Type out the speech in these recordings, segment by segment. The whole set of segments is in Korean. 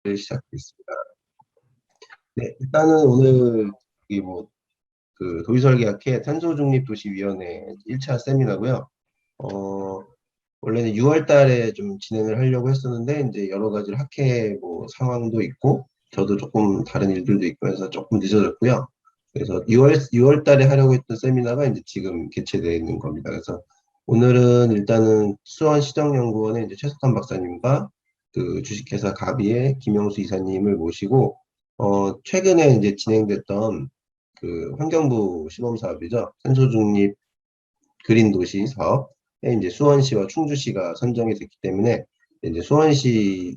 시작하겠습니다. 네, 일단은 오늘 그 도시설계학회 탄소중립도시위원회 1차 세미나고요. 어, 원래는 6월 달에 좀 진행을 하려고 했었는데 이제 여러 가지 학회 상황도 있고 저도 조금 다른 일들도 있고 해서 조금 늦어졌고요. 그래서 6월 달에 하려고 했던 세미나가 이제 지금 개최되어 있는 겁니다. 그래서 오늘은 일단은 수원시정연구원의 이제 최석환 박사님과 그 주식회사 가비의 김영수 이사님을 모시고 최근에 이제 진행됐던 그 환경부 시범 사업이죠. 탄소 중립 그린 도시 사업에 이제 수원시와 충주시가 선정이 됐기 때문에 이제 수원시에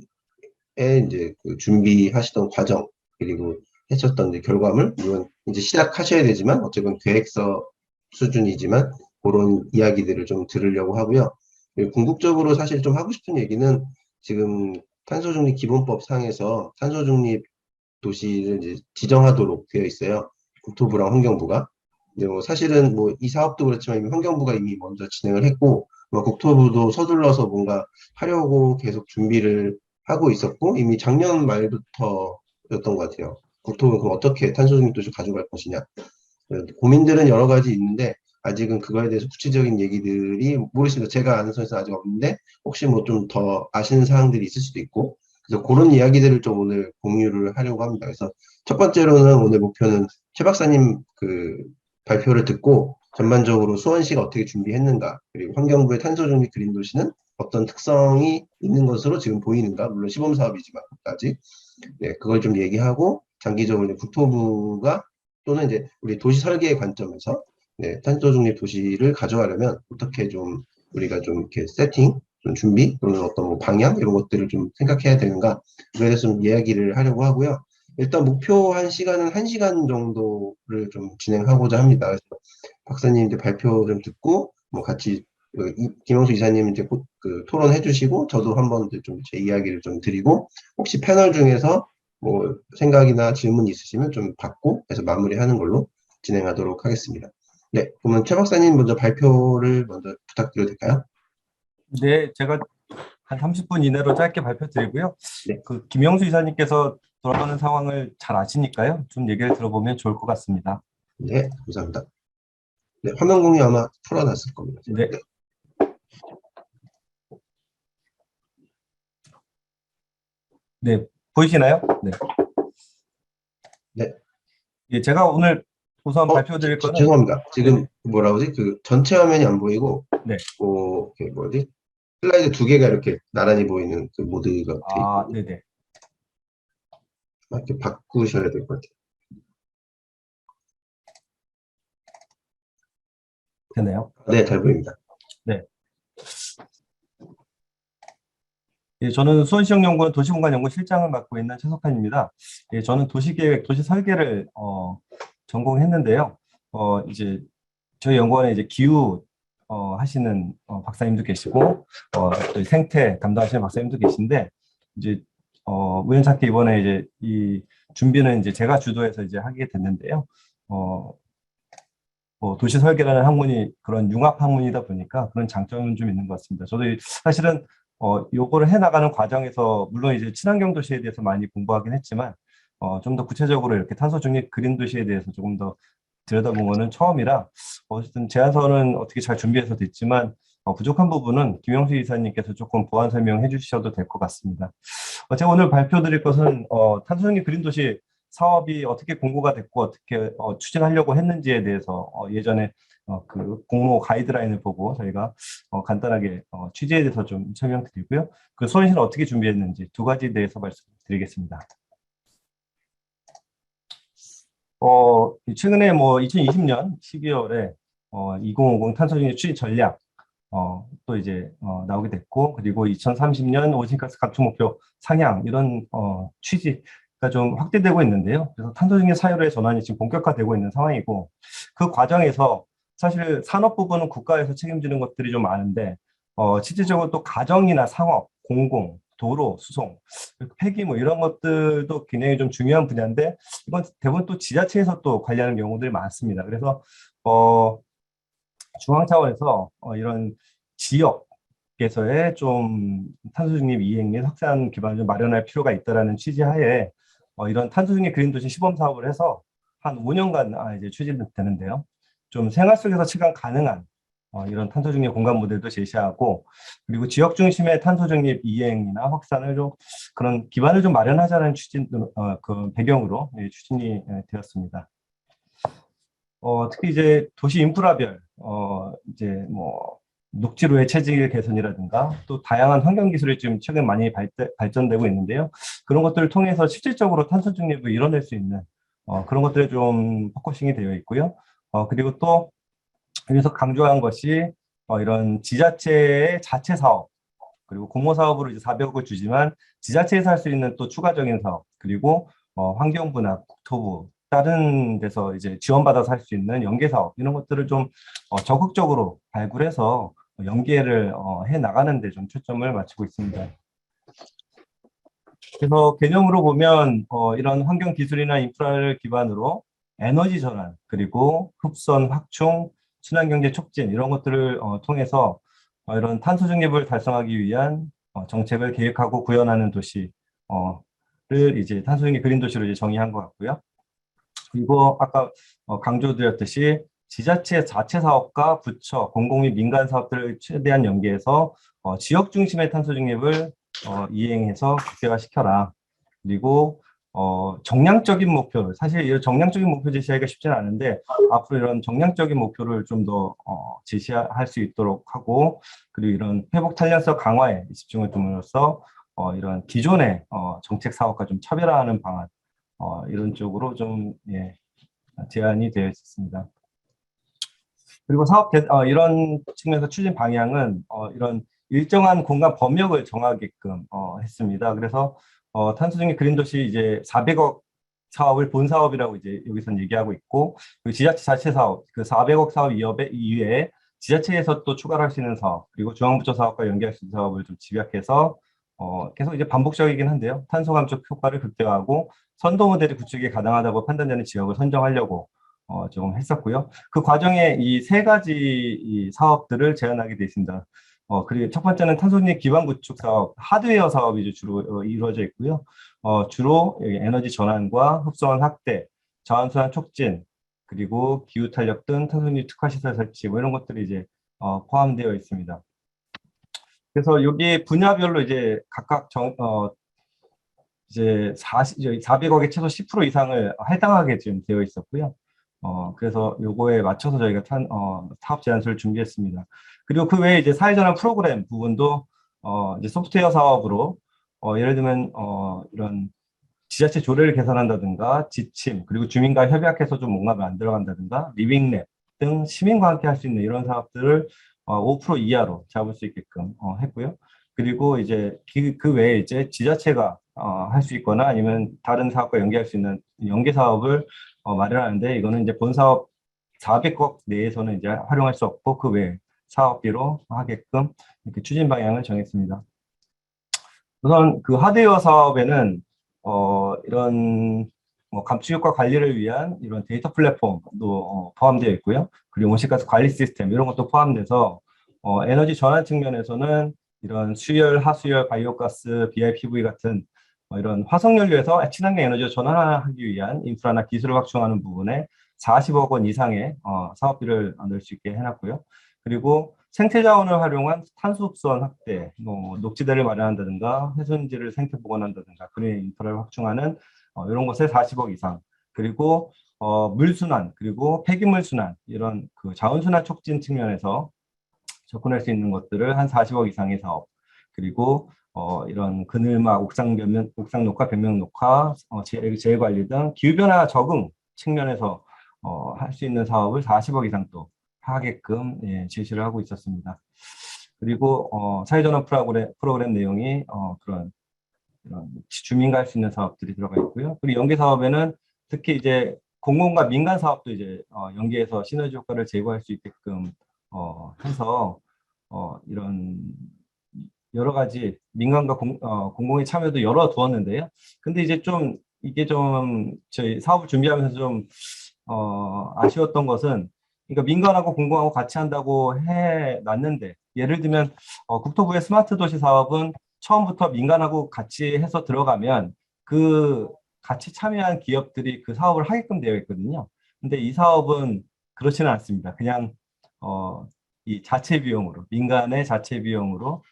이제 그 준비하시던 과정 그리고 했었던 이제 결과물 물론 이제 시작하셔야 되지만 어쨌든 계획서 수준이지만 그런 이야기들을 좀 들으려고 하고요. 그리고 궁극적으로 사실 좀 하고 싶은 얘기는 지금 탄소중립 기본법 상에서 탄소중립 도시를 이제 지정하도록 되어 있어요. 국토부랑 환경부가. 근데 사실은 이 사업도 그렇지만 이미 환경부가 이미 먼저 진행을 했고, 국토부도 서둘러서 뭔가 하려고 계속 준비를 하고 있었고, 이미 작년 말부터였던 것 같아요. 국토부는 그럼 어떻게 탄소중립 도시 가져갈 것이냐. 고민들은 여러 가지 있는데, 아직은 그거에 대해서 구체적인 얘기들이 모르겠습니다. 제가 아는 선에서 아직 없는데, 혹시 좀 더 아시는 사항들이 있을 수도 있고, 그래서 그런 이야기들을 좀 오늘 공유를 하려고 합니다. 그래서 첫 번째로는 오늘 목표는 최 박사님 그 발표를 듣고 전반적으로 수원시가 어떻게 준비했는가, 그리고 환경부의 탄소중립 그린도시는 어떤 특성이 있는 것으로 지금 보이는가, 물론 시범사업이지만 아직 네, 그걸 좀 얘기하고 장기적으로 이제 국토부가 또는 이제 우리 도시 설계의 관점에서 네, 탄소중립 도시를 가져가려면 어떻게 좀 우리가 좀 이렇게 세팅, 좀 준비 또는 어떤 방향 이런 것들을 좀 생각해야 되는가 그에 대해서 좀 이야기를 하려고 하고요. 일단 목표한 시간은 1시간 정도를 좀 진행하고자 합니다. 그래서 박사님 이제 발표 좀 듣고 같이 김영수 이사님 이제 그 토론해 주시고 저도 한번 좀 제 이야기를 좀 드리고 혹시 패널 중에서 생각이나 질문 있으시면 좀 받고 해서 마무리하는 걸로 진행하도록 하겠습니다. 네, 그러면 최 박사님 먼저 발표를 먼저 부탁드려도 될까요? 네, 제가 한 30분 이내로 짧게 발표 드리고요. 네, 그 김영수 이사님께서 돌아가는 상황을 잘 아시니까요. 좀 얘기를 들어보면 좋을 것 같습니다. 네, 감사합니다. 네, 화면 공유 아마 풀어놨을 겁니다. 네. 네, 네, 보이시나요? 네. 네. 예, 제가 오늘 우선 발표 드릴 거는 죄송합니다. 네네. 지금 뭐라 그러지? 그 전체 화면이 안 보이고 네. 그 뭐지? 슬라이드 두 개가 이렇게 나란히 보이는 그 모드가 돼 아, 있거든요. 네네. 이렇게 바꾸셔야 될 것 같아요. 되네요. 네, 잘 보입니다. 네. 예, 저는 수원시정연구원 도시공간연구 실장을 맡고 있는 최석환입니다. 예, 저는 도시계획, 도시설계를 전공했는데요. 이제 저희 연구원에 이제 기후 하시는 박사님도 계시고 또 생태 담당하시는 박사님도 계신데 이제 우연찮게 이번에 이제 이 준비는 이제 제가 주도해서 이제 하게 됐는데요. 도시 설계라는 학문이 그런 융합 학문이다 보니까 그런 장점은 좀 있는 것 같습니다. 저도 사실은 요거를 해 나가는 과정에서 물론 이제 친환경 도시에 대해서 많이 공부하긴 했지만 좀 더 구체적으로 이렇게 탄소 중립 그린 도시에 대해서 조금 더 들여다본 거는 처음이라 어쨌든 제안서는 어떻게 잘 준비해서 됐지만 부족한 부분은 김영수 이사님께서 조금 보완 설명해 주셔도 될 것 같습니다. 제가 오늘 발표 드릴 것은 탄소 중립 그린 도시 사업이 어떻게 공고가 됐고 어떻게 추진하려고 했는지에 대해서 예전에 그 공모 가이드라인을 보고 저희가 간단하게 취지에 대해서 좀 설명드리고요. 그 수원시는 어떻게 준비했는지 두 가지에 대해서 말씀드리겠습니다. 최근에 2020년 12월에 2050 탄소중립 추진 전략 또 이제 나오게 됐고 그리고 2030년 온실가스 감축 목표 상향 이런 취지가 좀 확대되고 있는데요. 그래서 탄소중립 사회로의 전환이 지금 본격화되고 있는 상황이고 그 과정에서 사실 산업 부분은 국가에서 책임지는 것들이 좀 많은데 실질적으로 또 가정이나 상업, 공공, 도로, 수송, 폐기 이런 것들도 굉장히 좀 중요한 분야인데 이건 대부분 또 지자체에서 또 관리하는 경우들이 많습니다. 그래서 중앙 차원에서 이런 지역 기업에서의 좀 탄소 중립 이행 및 확산 기반을 좀 마련할 필요가 있다라는 취지하에 이런 탄소 중립 그린 도시 시범 사업을 해서 한 5년간 이제 추진되는데요. 좀 생활 속에서 체감 가능한 이런 탄소 중립 공간 모델도 제시하고, 그리고 지역 중심의 탄소 중립 이행이나 확산을 좀 그런 기반을 좀 마련하자는 추진 그 배경으로 추진이 되었습니다. 특히 이제 도시 인프라별 이제 뭐 녹지로의 체질 개선이라든가 또 다양한 환경 기술이 지금 최근 많이 발전되고 있는데요. 그런 것들을 통해서 실질적으로 탄소 중립을 이뤄낼 수 있는 그런 것들에 좀 포커싱이 되어 있고요. 그리고 또 여기서 강조한 것이 이런 지자체의 자체 사업, 그리고 공모 사업으로 이제 400억을 주지만 지자체에서 할 수 있는 또 추가적인 사업, 그리고 환경부나 국토부 다른 데서 이제 지원받아서 할 수 있는 연계 사업, 이런 것들을 좀 적극적으로 발굴해서 연계를 해 나가는 데 좀 초점을 맞추고 있습니다. 그래서 개념으로 보면 이런 환경 기술이나 인프라를 기반으로 에너지 전환, 그리고 흡선 확충, 친환경제 촉진, 이런 것들을 통해서 이런 탄소 중립을 달성하기 위한 정책을 계획하고 구현하는 도시를 이제 탄소 중립 그린 도시로 이제 정의한 것 같고요. 그리고 아까 강조드렸듯이 지자체 자체 사업과 부처, 공공 및 민간 사업들을 최대한 연계해서 지역 중심의 탄소 중립을 이행해서 국제화시켜라. 그리고 정량적인 목표를, 사실 이 정량적인 목표 제시하기가 쉽지는 않은데 앞으로 이런 정량적인 목표를 좀 더 제시할 수 있도록 하고, 그리고 이런 회복 탄력성 강화에 집중을 둠으로써 이런 기존의 정책 사업과 좀 차별화하는 방안, 이런 쪽으로 좀 제안이 되어 있었습니다. 그리고 이런 측면에서 추진 방향은 이런 일정한 공간 범역을 정하게끔 했습니다. 그래서 탄소 중립 그린 도시 이제 400억 사업을 본 사업이라고 이제 여기서는 얘기하고 있고, 그 지자체 자체 사업, 그 400억 사업 이외에 지자체에서 또 추가로 할 수 있는 사업, 그리고 중앙부처 사업과 연계할 수 있는 사업을 좀 집약해서 계속 이제 반복적이긴 한데요. 탄소 감축 효과를 극대화하고 선도 모델이 구축이 가능하다고 판단되는 지역을 선정하려고 좀 했었고요. 그 과정에 이 세 가지 이 사업들을 제안하게 되어 있습니다. 그리고 첫 번째는 탄소중립 기반 구축 사업, 하드웨어 사업이 주로 이루어져 있고요. 주로 에너지 전환과 흡수원 확대, 자원순환 촉진, 그리고 기후 탄력 등 탄소중립 특화 시설 설치, 뭐 이런 것들이 이제 포함되어 있습니다. 그래서 여기 분야별로 이제 각각 이제 400억의 최소 10% 이상을 할당하게 지금 되어 있었고요. 그래서 요거에 맞춰서 저희가 사업 제안서를 준비했습니다. 그리고 그 외에 이제 사회전환 프로그램 부분도 이제 소프트웨어 사업으로 예를 들면 이런 지자체 조례를 개선한다든가 지침, 그리고 주민과 협약해서 좀 뭔가 만들어간다든가 리빙랩 등 시민과 함께 할 수 있는 이런 사업들을 5% 이하로 잡을 수 있게끔 했고요. 그리고 이제 그 외에 이제 지자체가 할 수 있거나 아니면 다른 사업과 연계할 수 있는 연계 사업을 마련하는데, 이거는 이제 본 사업 400억 내에서는 이제 활용할 수 없고 그 외에 사업비로 하게끔 이렇게 추진 방향을 정했습니다. 우선 그 하드웨어 사업에는 이런 뭐 감축 효과 관리를 위한 이런 데이터 플랫폼도 포함되어 있고요. 그리고 온실가스 관리 시스템 이런 것도 포함돼서 에너지 전환 측면에서는 이런 수열, 하수열, 바이오가스, BIPV 같은 이런 화석연료에서 친환경 에너지로 전환하기 위한 인프라나 기술을 확충하는 부분에 40억 원 이상의 사업비를 넣을 수 있게 해놨고요. 그리고 생태 자원을 활용한 탄소 흡수원 확대, 뭐 녹지대를 마련한다든가 훼손지를 생태 복원한다든가 그린 인프라를 확충하는 이런 것에 40억 이상, 그리고 물순환, 그리고 폐기물 순환, 이런 그 자원순환 촉진 측면에서 접근할 수 있는 것들을 한 40억 이상의 사업, 그리고 이런 그늘막, 옥상 녹화, 벽면 녹화, 재해 관리 등 기후변화 적응 측면에서 할 수 있는 사업을 40억 이상 또 하게끔 제시를 하고 있었습니다. 그리고 사회전환 프로그램 내용이 그런 주민과 할 수 있는 사업들이 들어가 있고요. 그리고 연계 사업에는 특히 이제 공공과 민간 사업도 이제 연계해서 시너지 효과를 제고할 수 있게끔 해서 이런 여러 가지 민간과 공공의 참여도 열어 두었는데요. 근데 이제 좀 이게 좀 저희 사업을 준비하면서 좀 아쉬웠던 것은 그러니까 민간하고 공공하고 같이 한다고 해놨는데, 예를 들면 국토부의 스마트 도시 사업은 처음부터 민간하고 같이 해서 들어가면 그 같이 참여한 기업들이 그 사업을 하게끔 되어 있거든요. 근데 이 사업은 그렇지는 않습니다. 그냥 이 자체 비용으로, 민간의 자체 비용으로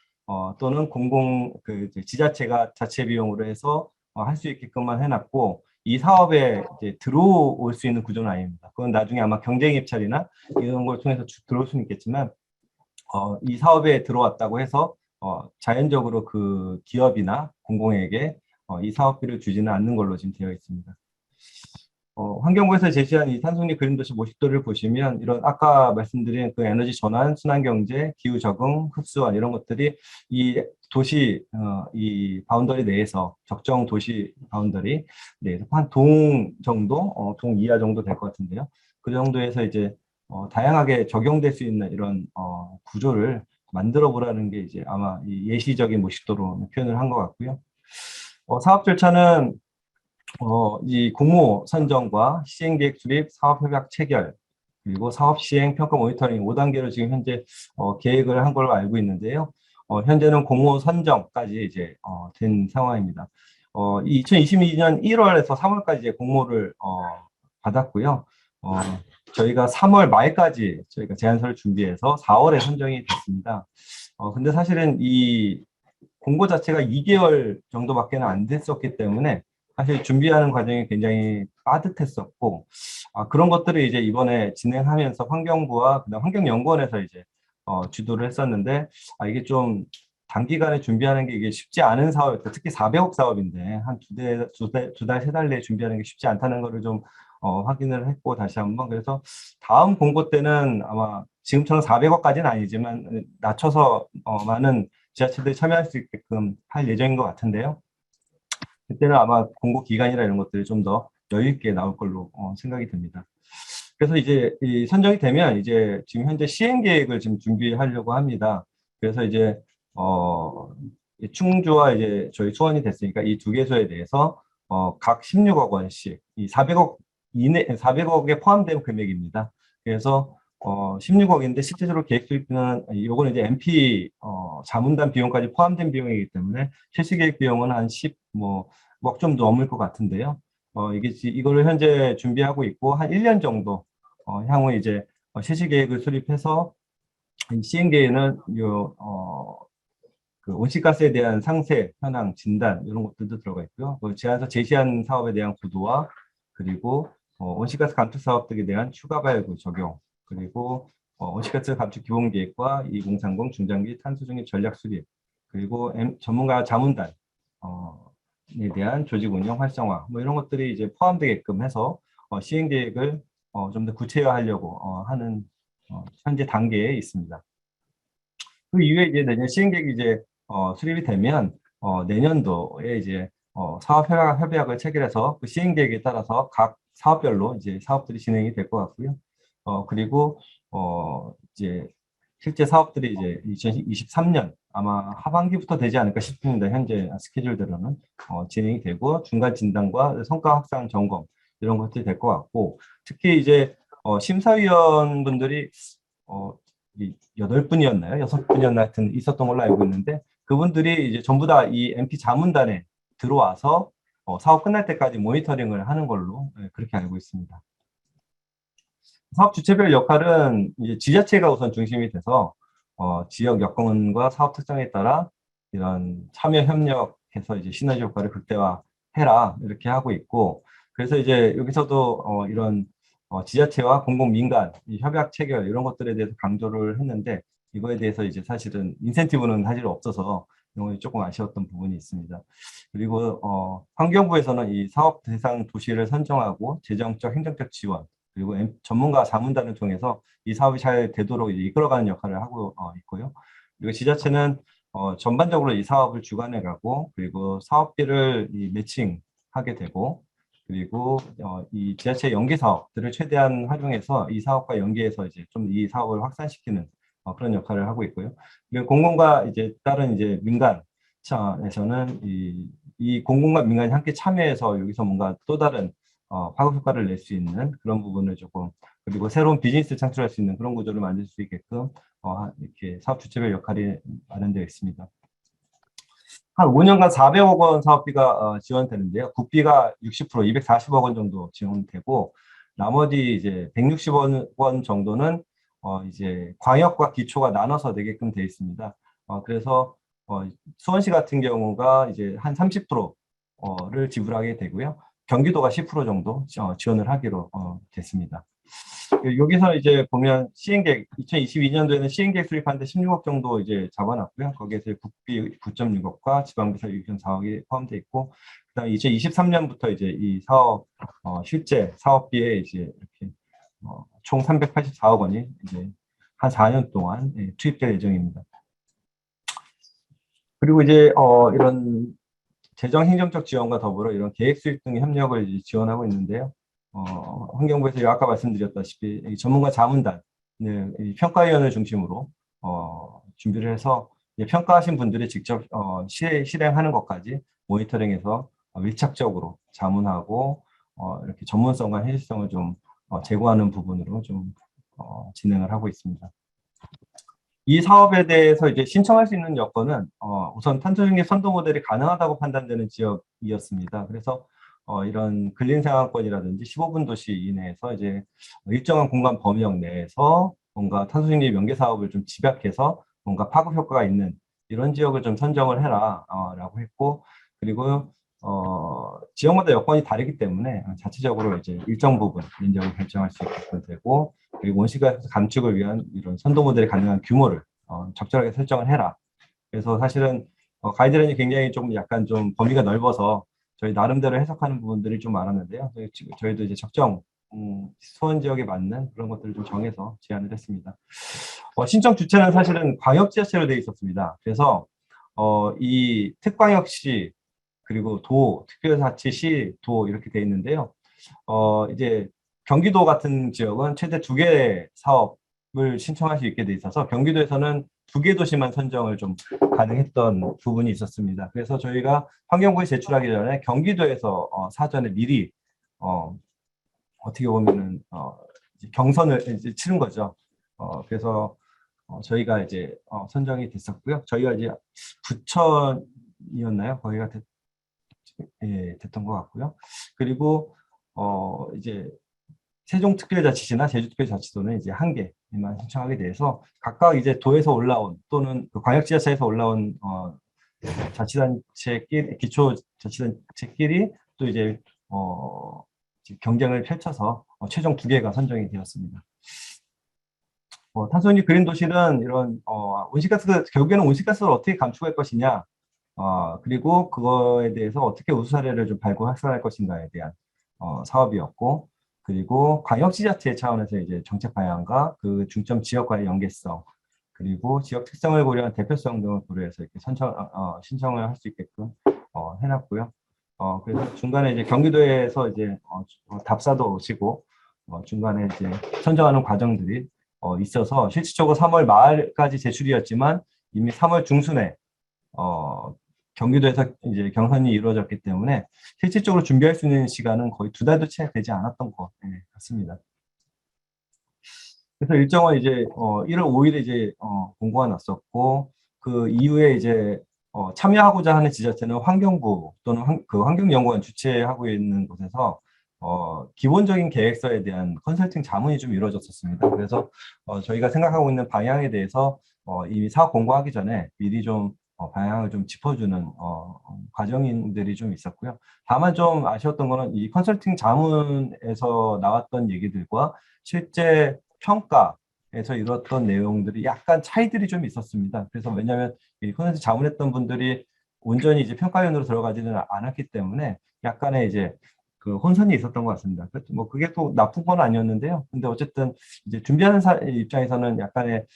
또는 공공 그 이제 지자체가 자체 비용으로 해서 할 수 있게끔만 해놨고, 이 사업에 이제 들어올 수 있는 구조는 아닙니다. 그건 나중에 아마 경쟁 입찰이나 이런 걸 통해서 들어올 수는 있겠지만, 이 사업에 들어왔다고 해서 자연적으로 그 기업이나 공공에게 이 사업비를 주지는 않는 걸로 지금 되어 있습니다. 환경부에서 제시한 이 탄소중립 그린도시 모식도를 보시면 이런 아까 말씀드린 그 에너지 전환, 순환경제, 기후 적응, 흡수원 이런 것들이 이 도시 이 바운더리 내에서 적정 도시 바운더리 내에서 한 동 정도, 동 이하 정도 될 것 같은데요. 그 정도에서 이제 다양하게 적용될 수 있는 이런 구조를 만들어 보라는 게 이제 아마 이 예시적인 모식도로 표현을 한 것 같고요. 사업 절차는 이 공모 선정과 시행계획 수립, 사업협약 체결, 그리고 사업 시행 평가 모니터링 5단계로 지금 현재 계획을 한 걸로 알고 있는데요. 현재는 공모 선정까지 이제 된 상황입니다. 2022년 1월에서 3월까지 이제 공모를 받았고요. 저희가 3월 말까지 저희가 제안서를 준비해서 4월에 선정이 됐습니다. 근데 사실은 이 공고 자체가 2개월 정도밖에 안 됐었기 때문에 사실 준비하는 과정이 굉장히 빠듯했었고, 그런 것들을 이제 이번에 진행하면서 환경부와 그다음 환경연구원에서 이제 주도를 했었는데, 이게 좀 단기간에 준비하는 게 이게 쉽지 않은 사업, 특히 400억 사업인데 한 두 달, 세 달 내에 준비하는 게 쉽지 않다는 거를 좀 확인을 했고 다시 한번 그래서 다음 공고 때는 아마 지금처럼 400억까지는 아니지만 낮춰서 많은 지자체들이 참여할 수 있게끔 할 예정인 것 같은데요. 그때는 아마 공고 기간이나 이런 것들이 좀 더 여유 있게 나올 걸로 생각이 듭니다. 그래서 이제 이 선정이 되면 이제 지금 현재 시행 계획을 지금 준비하려고 합니다. 그래서 이제 충주와 이제 저희 수원이 됐으니까 이 두 개소에 대해서 각 16억 원씩 이 400억 이내 400억에 포함된 금액입니다. 그래서 16억인데 실제적으로 계획 수입비는 요거는 이제 MP 자문단 비용까지 포함된 비용이기 때문에 실시 계획 비용은 한 10 뭐 좀 넘을 것 같은데요. 이거를 현재 준비하고 있고 한 1년 정도 향후 이제 실시 계획을 수립해서 시행 계획에는 그 온실가스에 대한 상세, 현황, 진단 이런 것들도 들어가 있고요. 제안서 제시한 사업에 대한 구도와 그리고 온실가스 감축 사업 등에 대한 추가 발굴 적용 그리고 온실가스 감축 기본 계획과 2030 중장기 탄소 중립 전략 수립 그리고 전문가 자문단 에 대한 조직 운영 활성화 뭐 이런 것들이 이제 포함되게끔 해서 시행 계획을 좀 더 구체화하려고 하는 현재 단계에 있습니다. 그 이후에 이제 내년 시행 계획이 이제 수립이 되면 내년도에 이제 사업 협약을 체결해서 그 시행 계획에 따라서 각 사업별로 이제 사업들이 진행이 될 것 같고요. 그리고 이제 실제 사업들이 이제 2023년 아마 하반기부터 되지 않을까 싶습니다. 현재 스케줄대로는 진행이 되고 중간 진단과 성과 확산 점검 이런 것들이 될 것 같고 특히 이제 심사위원분들이 이 8분이었나요? 6분이었나 하여튼 있었던 걸로 알고 있는데 그분들이 이제 전부 다 이 MP 자문단에 들어와서 사업 끝날 때까지 모니터링을 하는 걸로 그렇게 알고 있습니다. 사업 주체별 역할은 이제 지자체가 우선 중심이 돼서 지역 여건과 사업 특성에 따라 이런 참여 협력해서 이제 시너지 효과를 극대화해라 이렇게 하고 있고 그래서 이제 여기서도 이런 지자체와 공공민간 협약 체결 이런 것들에 대해서 강조를 했는데 이거에 대해서 이제 사실은 인센티브는 사실 없어서 이건 조금 아쉬웠던 부분이 있습니다. 그리고 환경부에서는 이 사업 대상 도시를 선정하고 재정적 행정적 지원 그리고 전문가 자문단을 통해서 이 사업이 잘 되도록 이끌어가는 역할을 하고 있고요. 그리고 지자체는 전반적으로 이 사업을 주관해가고 그리고 사업비를 매칭하게 되고 그리고 이 지자체 연계 사업들을 최대한 활용해서 이 사업과 연계해서 이제 좀 이 사업을 확산시키는 그런 역할을 하고 있고요. 그리고 공공과 이제 다른 이제 민간 차에서는 이 공공과 민간이 함께 참여해서 여기서 뭔가 또 다른 파급 효과를 낼 수 있는 그런 부분을 조금, 그리고 새로운 비즈니스 창출할 수 있는 그런 구조를 만들 수 있게끔 이렇게 사업 주체별 역할이 마련되어 있습니다. 한 5년간 400억 원 사업비가 지원되는데요. 국비가 60%, 240억 원 정도 지원되고, 나머지 이제 160억 원 정도는 이제 광역과 기초가 나눠서 내게끔 되어 있습니다. 그래서 수원시 같은 경우가 이제 한 30%를 지불하게 되고요. 경기도가 10% 정도 지원을 하기로 됐습니다. 여기서 이제 보면 시행계획, 2022년도에는 시행계획 수립하는데 16억 정도 이제 잡아놨고요. 거기에서 국비 9.6억과 지방비서 6.4억이 포함되어 있고, 그다음 2023년부터 이제 이 사업 실제 사업비에 이제 이렇게 총 384억 원이 이제 한 4년 동안 투입될 예정입니다. 그리고 이제 이런 재정 행정적 지원과 더불어 이런 계획 수립 등의 협력을 이제 지원하고 있는데요. 환경부에서 아까 말씀드렸다시피 이 전문가 자문단, 이 평가위원을 중심으로 준비를 해서 평가하신 분들이 직접 실행하는 것까지 모니터링해서 밀착적으로 자문하고 이렇게 전문성과 현실성을 좀 제고하는 부분으로 좀 진행을 하고 있습니다. 이 사업에 대해서 이제 신청할 수 있는 여건은 우선 탄소 중립 선도 모델이 가능하다고 판단되는 지역이었습니다. 그래서 이런 근린생활권이라든지 15분 도시 이내에서 이제 일정한 공간 범위형 내에서 뭔가 탄소 중립 연계 사업을 좀 집약해서 뭔가 파급 효과가 있는 이런 지역을 좀 선정을 해라 라고 했고, 그리고 지역마다 여건이 다르기 때문에 자체적으로 이제 일정 부분 인정을 결정할 수 있게 되고, 그리고 온실가스 감축을 위한 이런 선도 모델이 가능한 규모를 적절하게 설정을 해라. 그래서 사실은 가이드라인이 굉장히 좀 약간 좀 범위가 넓어서 저희 나름대로 해석하는 부분들이 좀 많았는데요. 저희도 이제 적정 수원 지역에 맞는 그런 것들을 좀 정해서 제안을 했습니다. 신청 주체는 사실은 광역지자체로 되어 있었습니다. 그래서 이 특광역시 그리고 도, 특별자치시, 도 이렇게 되어 있는데요. 이제 경기도 같은 지역은 최대 2개 사업을 신청할 수 있게 돼 있어서 경기도에서는 2개 도시만 선정을 좀 가능했던 부분이 있었습니다. 그래서 저희가 환경부에 제출하기 전에 경기도에서 사전에 미리 어떻게 보면은 이제 경선을 이제 치른 거죠. 그래서 저희가 이제 선정이 됐었고요. 저희가 이제 부천이었나요? 거기가 됐던 것 같고요. 그리고 이제 세종특별자치시나 제주특별자치도는 이제 1개만 신청하게 돼서 각각 이제 도에서 올라온 또는 그 광역지자체에서 올라온 자치단체끼리, 기초자치단체끼리 또 이제 경쟁을 펼쳐서 최종 2개가 선정이 되었습니다. 탄소중립 그린 도시는 이런 온실가스, 결국에는 온실가스를 어떻게 감축할 것이냐, 그리고 그거에 대해서 어떻게 우수 사례를 좀 발굴 확산할 것인가에 대한 사업이었고, 그리고 광역지자체 차원에서 이제 정책 방향과 그 중점 지역과의 연계성, 그리고 지역 특성을 고려한 대표성 등을 고려해서 이렇게 신청을 할 수 있게끔 해놨고요. 그래서 중간에 이제 경기도에서 이제 답사도 오시고 중간에 이제 선정하는 과정들이 있어서 실질적으로 3월 말까지 제출이었지만 이미 3월 중순에 경기도에서 이제 경선이 이루어졌기 때문에 실질적으로 준비할 수 있는 시간은 거의 2달도 채 되지 않았던 것 같습니다. 그래서 일정은 이제 1월 5일에 이제 공고가 났었고, 그 이후에 이제 참여하고자 하는 지자체는 환경부 또는 그 환경연구원 주최하고 있는 곳에서 기본적인 계획서에 대한 컨설팅 자문이 좀 이루어졌었습니다. 그래서 저희가 생각하고 있는 방향에 대해서 이미 사업 공고하기 전에 미리 좀 방향을 좀 짚어주는 과정들이 좀 있었고요. 다만 좀 아쉬웠던 거는 이 컨설팅 자문에서 나왔던 얘기들과 실제 평가에서 이뤘던 내용들이 약간 차이들이 좀 있었습니다. 그래서 왜냐하면 이 컨설팅 자문했던 분들이 온전히 이제 평가위원으로 들어가지는 않았기 때문에 약간의 이제 그 혼선이 있었던 것 같습니다. 뭐 그게 또 나쁜 건 아니었는데요. 근데 어쨌든 이제 준비하는 입장에서는 약간의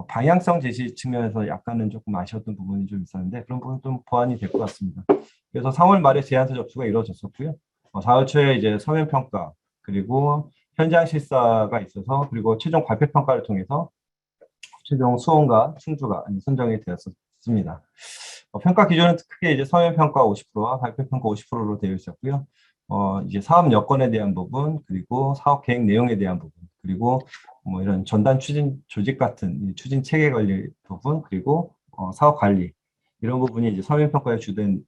방향성 제시 측면에서 약간은 조금 아쉬웠던 부분이 좀 있었는데 그런 부분 좀 보완이 될 것 같습니다. 그래서 3월 말에 제안서 접수가 이루어졌었고요. 4월 초에 이제 서면 평가 그리고 현장 실사가 있어서 그리고 최종 발표 평가를 통해서 최종 수원과 충주가 선정이 되었습니다. 평가 기준은 크게 이제 서면 평가 50%와 발표 평가 50%로 되어 있었고요. 이제 사업 여건에 대한 부분, 그리고 사업 계획 내용에 대한 부분, 그리고 뭐 이런 전담 추진 조직 같은 이 추진 체계 관리 부분, 그리고 사업 관리 이런 부분이 이제 서면 평가의 주된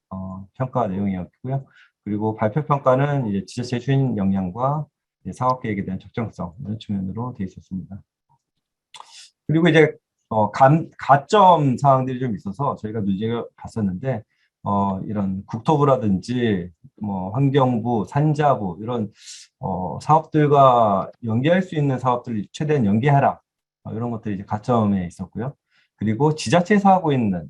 평가 내용이었고요. 그리고 발표 평가는 이제 지자체 추진 역량과 이제 사업 계획에 대한 적정성 이런 측면으로 되어 있었습니다. 그리고 이제 가점 사항들이 좀 있어서 저희가 눈여겨 봤었는데 이런 국토부라든지 뭐 환경부, 산자부 이런 사업들과 연계할 수 있는 사업들을 최대한 연계하라 이런 것들이 이제 가점에 있었고요. 그리고 지자체에서 하고 있는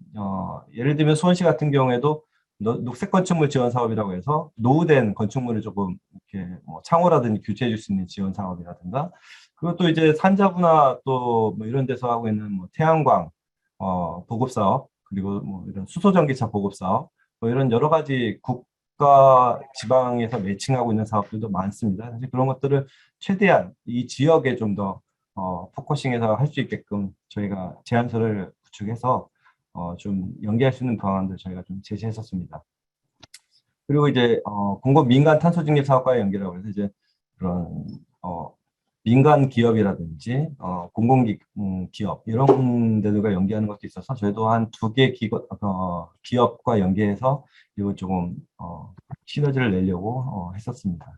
예를 들면 수원시 같은 경우에도 녹색 건축물 지원 사업이라고 해서 노후된 건축물을 조금 이렇게 뭐 창호라든지 교체해 줄 수 있는 지원 사업이라든가 그리고 또 이제 산자부나 또 뭐 이런 데서 하고 있는 뭐 태양광 보급 사업 그리고 뭐 이런 수소 전기차 보급 사업 뭐 이런 여러 가지 국가 지방에서 매칭하고 있는 사업들도 많습니다. 사실 그런 것들을 최대한 이 지역에 좀 더 포커싱해서 할 수 있게끔 저희가 제안서를 구축해서 좀 연계할 수 있는 방안들 저희가 좀 제시했었습니다. 그리고 이제 공급 민간 탄소 중립 사업과의 연계라고 해서 이제 그런 민간 기업이라든지 기업 이런 데들과 연계하는 것도 있어서 저희도 한 두 개 기업과 연계해서 이거 조금 시너지를 내려고 했었습니다.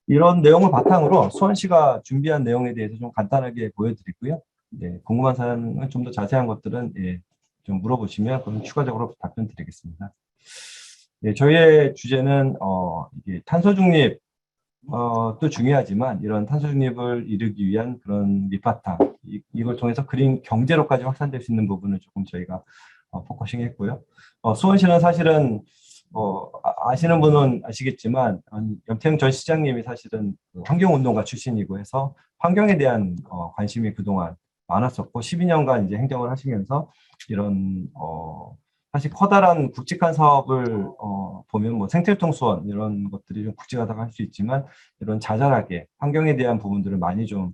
이런 내용을 바탕으로 수원시가 준비한 내용에 대해서 좀 간단하게 보여드리고요. 네, 궁금한 사항은 좀 더 자세한 것들은 예, 좀 물어보시면 그럼 추가적으로 답변 드리겠습니다. 예, 저희의 주제는 이게 탄소 중립 또 중요하지만 이런 탄소 중립을 이루기 위한 그런 밑바탕 이걸 통해서 그린 경제로까지 확산될 수 있는 부분을 조금 저희가 포커싱 했고요. 수원시는 사실은 아시는 분은 아시겠지만 염태영 전 시장님이 사실은 그 환경운동가 출신이고 해서 환경에 대한 관심이 그동안 많았었고 12년간 이제 행정을 하시면서 이런 사실 커다란 굵직한 사업을 보면 뭐 생태유통 수원 이런 것들이 좀 굵직하다고 할 수 있지만 이런 자잘하게 환경에 대한 부분들을 많이 좀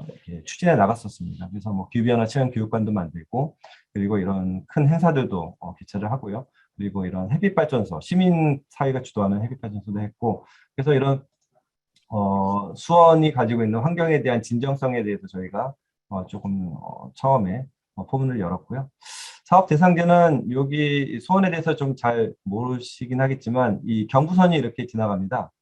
이렇게 추진해 나갔었습니다. 그래서 뭐 기후변화 체험 교육관도 만들고 그리고 이런 큰 행사들도 개최를 하고요. 그리고 이런 햇빛발전소 시민 사회가 주도하는 햇빛발전소도 했고 그래서 이런 수원이 가지고 있는 환경에 대한 진정성에 대해서 저희가 조금 처음에 포문을 열었고요. 사업 대상지는 여기 수원에 대해서 좀 잘 모르시긴 하겠지만 이 경부선이 이렇게 지나갑니다.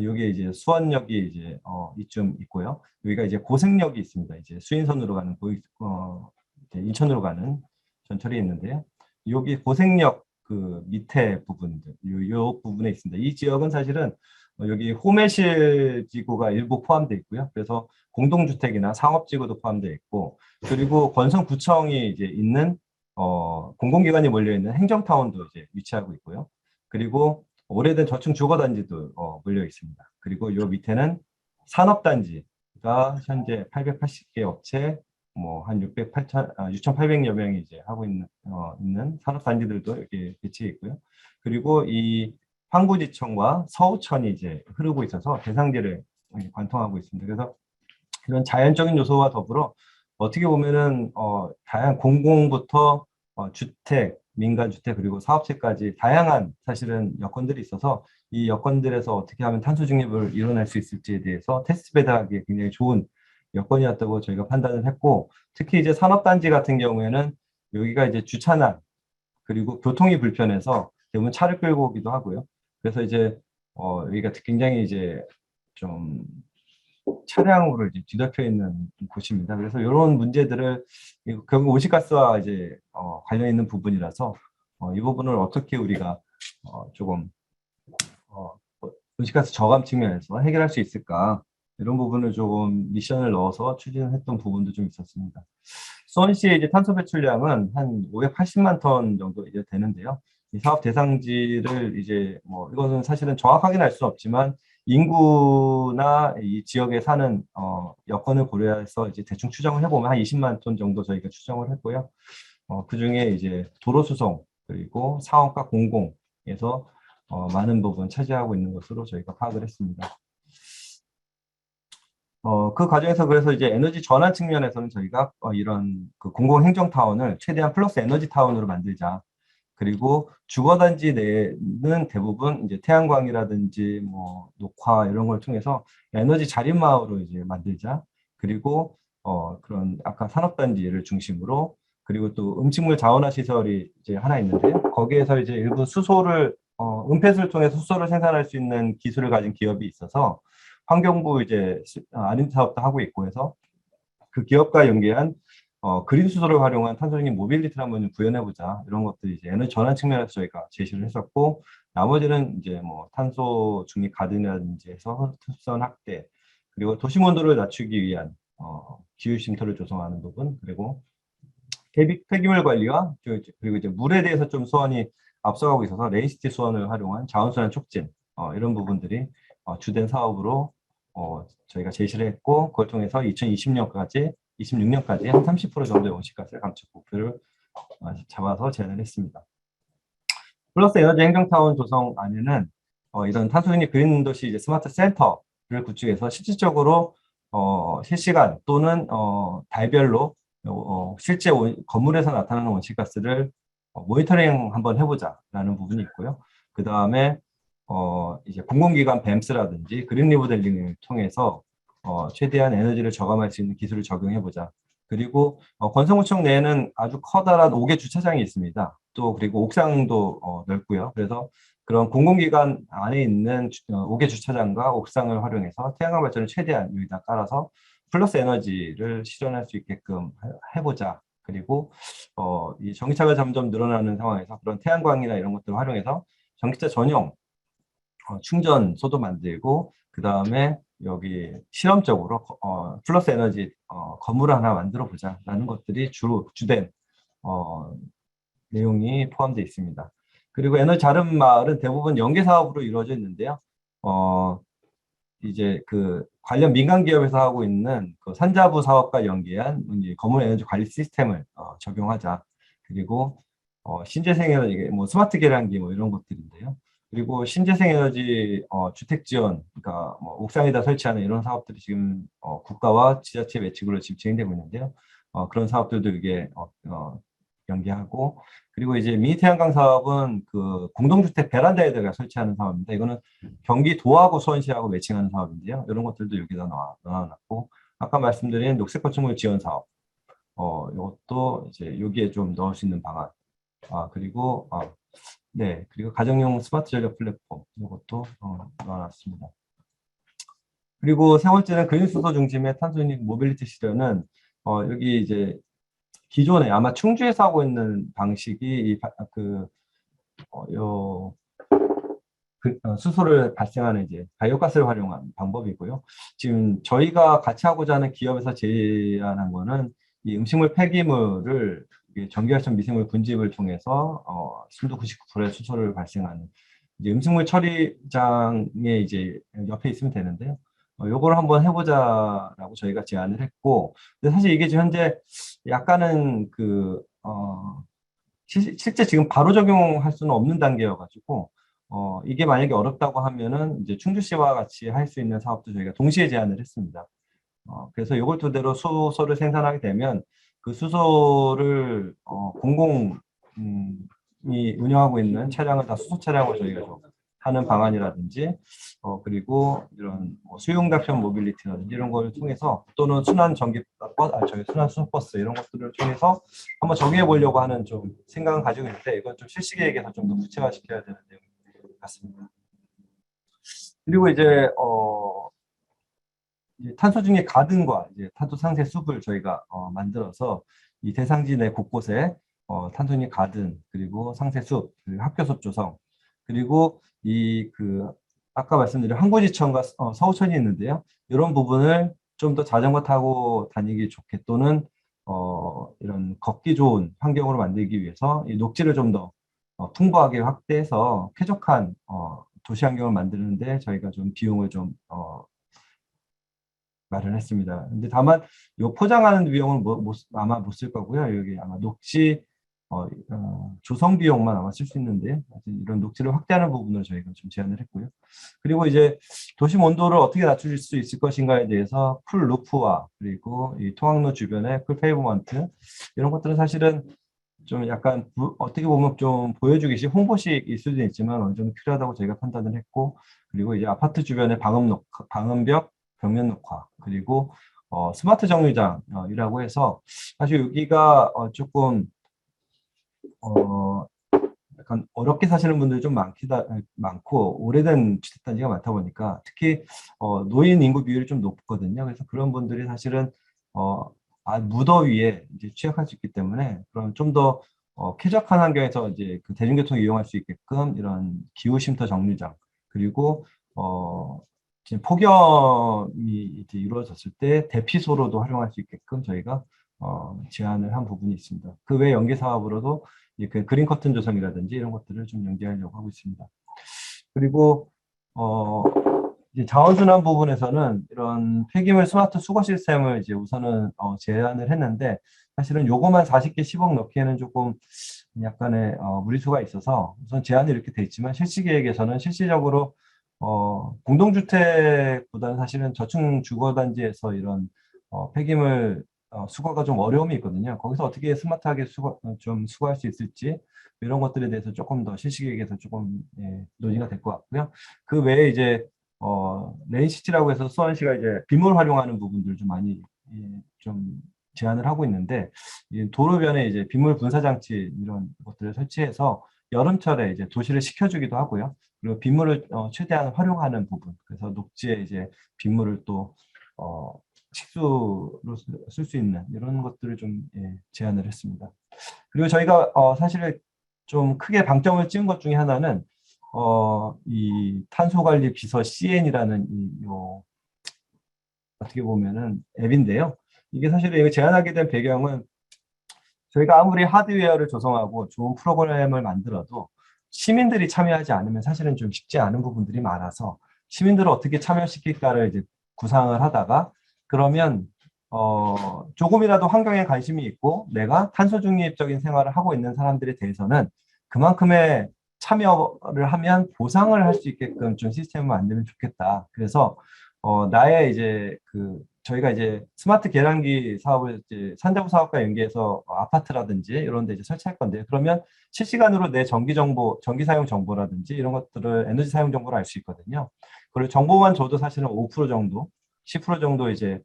여기 이제 수원역이 이제 이쯤 있고요. 여기가 이제 고생역이 있습니다. 이제 수인선으로 가는 이제 인천으로 가는 전철이 있는데요. 여기 고생역 그 밑에 부분들 요 부분에 있습니다. 이 지역은 사실은 여기 호매실 지구가 일부 포함되어 있고요. 그래서 공동주택이나 상업지구도 포함되어 있고 그리고 권성구청이 이제 있는 공공기관이 몰려있는 행정타운도 이제 위치하고 있고요. 그리고 오래된 저층 주거단지도 몰려 있습니다. 그리고 요 밑에는 산업단지가 현재 880개 업체, 뭐 한 6,800여 명이 이제 하고 있는 산업단지들도 이렇게 배치해 있고요. 그리고 이 황구지청과 서우천이 이제 흐르고 있어서 대상지를 관통하고 있습니다. 그래서 이런 자연적인 요소와 더불어 어떻게 보면은 다양한 공공부터 주택, 민간주택 그리고 사업체까지 다양한 사실은 여건들이 있어서 이 여건들에서 어떻게 하면 탄소 중립을 이뤄낼 수 있을지에 대해서 테스트베드하기에 굉장히 좋은 여건이었다고 저희가 판단을 했고 특히 이제 산업단지 같은 경우에는 여기가 이제 주차난 그리고 교통이 불편해서 대부분 차를 끌고 오기도 하고요. 그래서 이제 여기가 굉장히 이제 좀 차량으로 이제 뒤덮여 있는 곳입니다. 그래서 이런 문제들을 결국 온실가스와 이제 관련 있는 부분이라서 이 부분을 어떻게 우리가 조금 온실가스 저감 측면에서 해결할 수 있을까 이런 부분을 조금 미션을 넣어서 추진했던 부분도 좀 있었습니다. 수원시의 이제 탄소 배출량은 한 580만 톤 정도 이제 되는데요. 이 사업 대상지를 이제 뭐 이거는 사실은 정확하게는 알 수 없지만 인구나 이 지역에 사는 여건을 고려해서 이제 대충 추정을 해보면 한 20만 톤 정도 저희가 추정을 했고요. 그 중에 이제 도로 수송 그리고 사업과 공공에서 많은 부분 차지하고 있는 것으로 저희가 파악을 했습니다. 그 과정에서 그래서 이제 에너지 전환 측면에서는 저희가 이런 그 공공행정타운을 최대한 플러스 에너지 타운으로 만들자. 그리고 주거단지 내는 대부분 이제 태양광이라든지 뭐 녹화 이런 걸 통해서 에너지 자립마을로 이제 만들자. 그리고 그런 아까 산업단지를 중심으로 그리고 또 음식물 자원화 시설이 이제 하나 있는데요. 거기에서 이제 일부 수소를 은폐수를 통해서 수소를 생산할 수 있는 기술을 가진 기업이 있어서 환경부 이제 안림 사업도 하고 있고 해서 그 기업과 연계한 그린 수소를 활용한 탄소 중립 모빌리티를 한번 구현해보자. 이런 것들이 이제 에너지 전환 측면에서 저희가 제시를 했었고, 나머지는 이제 뭐 탄소 중립 가든이라든지 해서 흡선 확대, 그리고 도심 온도를 낮추기 위한 기후 쉼터를 조성하는 부분, 그리고 폐기물 관리와 그리고 이제 물에 대해서 좀 수원이 앞서가고 있어서 레인시티 수원을 활용한 자원순환 촉진 이런 부분들이 주된 사업으로 저희가 제시를 했고 그걸 통해서 2020년까지 26년까지 한 30% 정도의 온실가스 감축 목표를 잡아서 제안을 했습니다. 플러스 에너지 행정타운 조성 안에는 이런 탄소중립 그린 도시 이제 스마트 센터를 구축해서 실질적으로 실시간 또는 달별로 실제 건물에서 나타나는 온실가스를 모니터링 한번 해보자라는 부분이 있고요. 그 다음에 이제 공공기관 뱀스라든지 그린 리모델링을 통해서 최대한 에너지를 저감할 수 있는 기술을 적용해보자. 그리고 건설구청 내에는 아주 커다란 5개 주차장이 있습니다. 또 그리고 옥상도 넓고요. 그래서 그런 공공기관 안에 있는 5개 주차장과 옥상을 활용해서 태양광 발전을 최대한 여기다 깔아서 플러스 에너지를 실현할 수 있게끔 해보자. 그리고 이 전기차가 점점 늘어나는 상황에서 그런 태양광이나 이런 것들을 활용해서 전기차 전용 충전소도 만들고 그 다음에 여기 실험적으로 플러스 에너지 건물을 하나 만들어 보자라는 것들이 주된 내용이 포함되어 있습니다. 그리고 에너지 자립 마을은 대부분 연계 사업으로 이루어져 있는데요. 이제 그 관련 민간 기업에서 하고 있는 그 산자부 사업과 연계한 이제 건물 에너지 관리 시스템을 적용하자. 그리고 신재생 에너지, 뭐 스마트 계량기 뭐 이런 것들인데요. 그리고 신재생 에너지 주택 지원, 그러니까 뭐 옥상에다 설치하는 이런 사업들이 지금 국가와 지자체 매칭으로 지금 진행되고 있는데요. 그런 사업들도 이게 연계하고 그리고 이제 미니 태양광 사업은 그 공동주택 베란다에다가 설치하는 사업입니다. 이거는 경기도하고 수원시하고 매칭하는 사업인데요. 이런 것들도 여기다 넣어놨고 아까 말씀드린 녹색 건축물 지원 사업 이것도 이제 여기에 좀 넣을 수 있는 방안. 그리고 네, 그리고 가정용 스마트 전력 플랫폼 이것도 넣어놨습니다. 그리고 세 번째는 그린 수소 중심의 탄소중립 모빌리티 실현은 여기 이제 기존에 아마 충주에서 하고 있는 방식이 수소를 발생하는 이제 바이오가스를 활용한 방법이고요. 지금 저희가 같이 하고자 하는 기업에서 제안한 거는 이 음식물 폐기물을 전기활성 미생물 분집을 통해서 순도 99%의 수소를 발생하는 이제 음식물 처리장에 이제 옆에 있으면 되는데요. 요걸 한번 해보자라고 저희가 제안을 했고, 근데 사실 이게 지금 현재 약간은 실제 지금 바로 적용할 수는 없는 단계여가지고, 이게 만약에 어렵다고 하면은 이제 충주시와 같이 할 수 있는 사업도 저희가 동시에 제안을 했습니다. 그래서 이걸 토대로 수소를 생산하게 되면 그 수소를 공공이 운영하고 있는 차량을 다 수소 차량으로 저희가 좀 하는 방안이라든지 그리고 이런 수용답션 모빌리티라든지 이런 걸 통해서 또는 순환 전기버스, 저희 순환 수소버스 이런 것들을 통해서 한번 정의해 보려고 하는 좀 생각은 가지고 있는데 이건 좀 실시 계획에서 좀 더 구체화시켜야 되는 내용 같습니다. 그리고 이제 탄소 중립 가든과 이제 탄소 상쇄 숲을 저희가 만들어서 이 대상지 내 곳곳에 탄소 중립 가든 그리고 상쇄 숲, 그리고 학교 숲 조성 그리고 아까 말씀드린 항구지천과 서우천이 있는데요. 이런 부분을 좀 더 자전거 타고 다니기 좋게 또는 이런 걷기 좋은 환경으로 만들기 위해서 이 녹지를 좀 더 풍부하게 확대해서 쾌적한 도시 환경을 만드는데 저희가 좀 비용을 좀 마련했습니다. 근데 다만 요 포장하는 비용은 아마 못 쓸 거고요. 여기 아마 녹지 조성 비용만 아마 쓸 수 있는데 이런 녹지를 확대하는 부분을 저희가 좀 제안을 했고요. 그리고 이제 도심 온도를 어떻게 낮출 수 있을 것인가에 대해서 풀 루프와 그리고 이 통학로 주변의 풀 페이브먼트 이런 것들은 사실은 좀 약간 어떻게 보면 좀 보여주기식 홍보식일 수도 있지만 어느 정도 필요하다고 저희가 판단을 했고, 그리고 이제 아파트 주변에 방음벽 벽면 녹화, 그리고 스마트 정류장이라고 해서 사실 여기가 조금 어, 약간 어렵게 사시는 분들이 좀 많고 오래된 주택단지가 많다 보니까 특히 노인 인구 비율이 좀 높거든요. 그래서 그런 분들이 사실은 어, 무더위에 이제 취약할 수 있기 때문에 그런 좀 더 쾌적한 환경에서 이제 그 대중교통 이용할 수 있게끔 이런 기후 쉼터 정류장, 그리고 지금 폭염이 이제 이루어졌을 때 대피소로도 활용할 수 있게끔 저희가 제안을 한 부분이 있습니다. 그 외 연계 사업으로도 그 그린 커튼 조성이라든지 이런 것들을 좀 연계하려고 하고 있습니다. 그리고 어, 이제 자원순환 부분에서는 이런 폐기물 스마트 수거 시스템을 이제 우선은 제안을 했는데, 사실은 요거만 40개 10억 넣기에는 조금 약간의 무리수가 있어서 우선 제안이 이렇게 돼 있지만, 실시 계획에서는 실질적으로 공동주택보다는 사실은 저층 주거단지에서 이런 폐기물 수거가 좀 어려움이 있거든요. 거기서 어떻게 스마트하게 좀 수거할 수 있을지, 이런 것들에 대해서 조금 더 실시 계획에서 조금 논의가 될 것 같고요. 그 외에 이제 레인시티라고 해서 수원시가 이제 빗물 활용하는 부분들 좀 많이 좀 제안을 하고 있는데, 이 도로변에 이제 빗물 분사 장치 이런 것들을 설치해서 여름철에 이제 도시를 식혀주기도 하고요. 그리고 빗물을 최대한 활용하는 부분. 그래서 녹지에 이제 빗물을 또 식수로 쓸 수 있는 이런 것들을 좀 제안을 했습니다. 그리고 저희가 사실 좀 크게 방점을 찍은 것 중에 하나는 이 탄소관리 비서 CN이라는 어떻게 보면은 앱인데요. 이게 사실 이거 제안하게 된 배경은, 저희가 아무리 하드웨어를 조성하고 좋은 프로그램을 만들어도 시민들이 참여하지 않으면 사실은 좀 쉽지 않은 부분들이 많아서, 시민들을 어떻게 참여시킬까를 이제 구상을 하다가, 그러면 조금이라도 환경에 관심이 있고 내가 탄소 중립적인 생활을 하고 있는 사람들에 대해서는 그만큼의 참여를 하면 보상을 할 수 있게끔 좀 시스템을 만들면 좋겠다. 그래서 나의 이제 저희가 이제 스마트 계량기 사업을 이제 산자부 사업과 연계해서 아파트라든지 이런 데 이제 설치할 건데, 그러면 실시간으로 내 전기 정보, 전기 사용 정보라든지 이런 것들을, 에너지 사용 정보를 알 수 있거든요. 그리고 정보만 줘도 사실은 5% 정도, 10% 정도 이제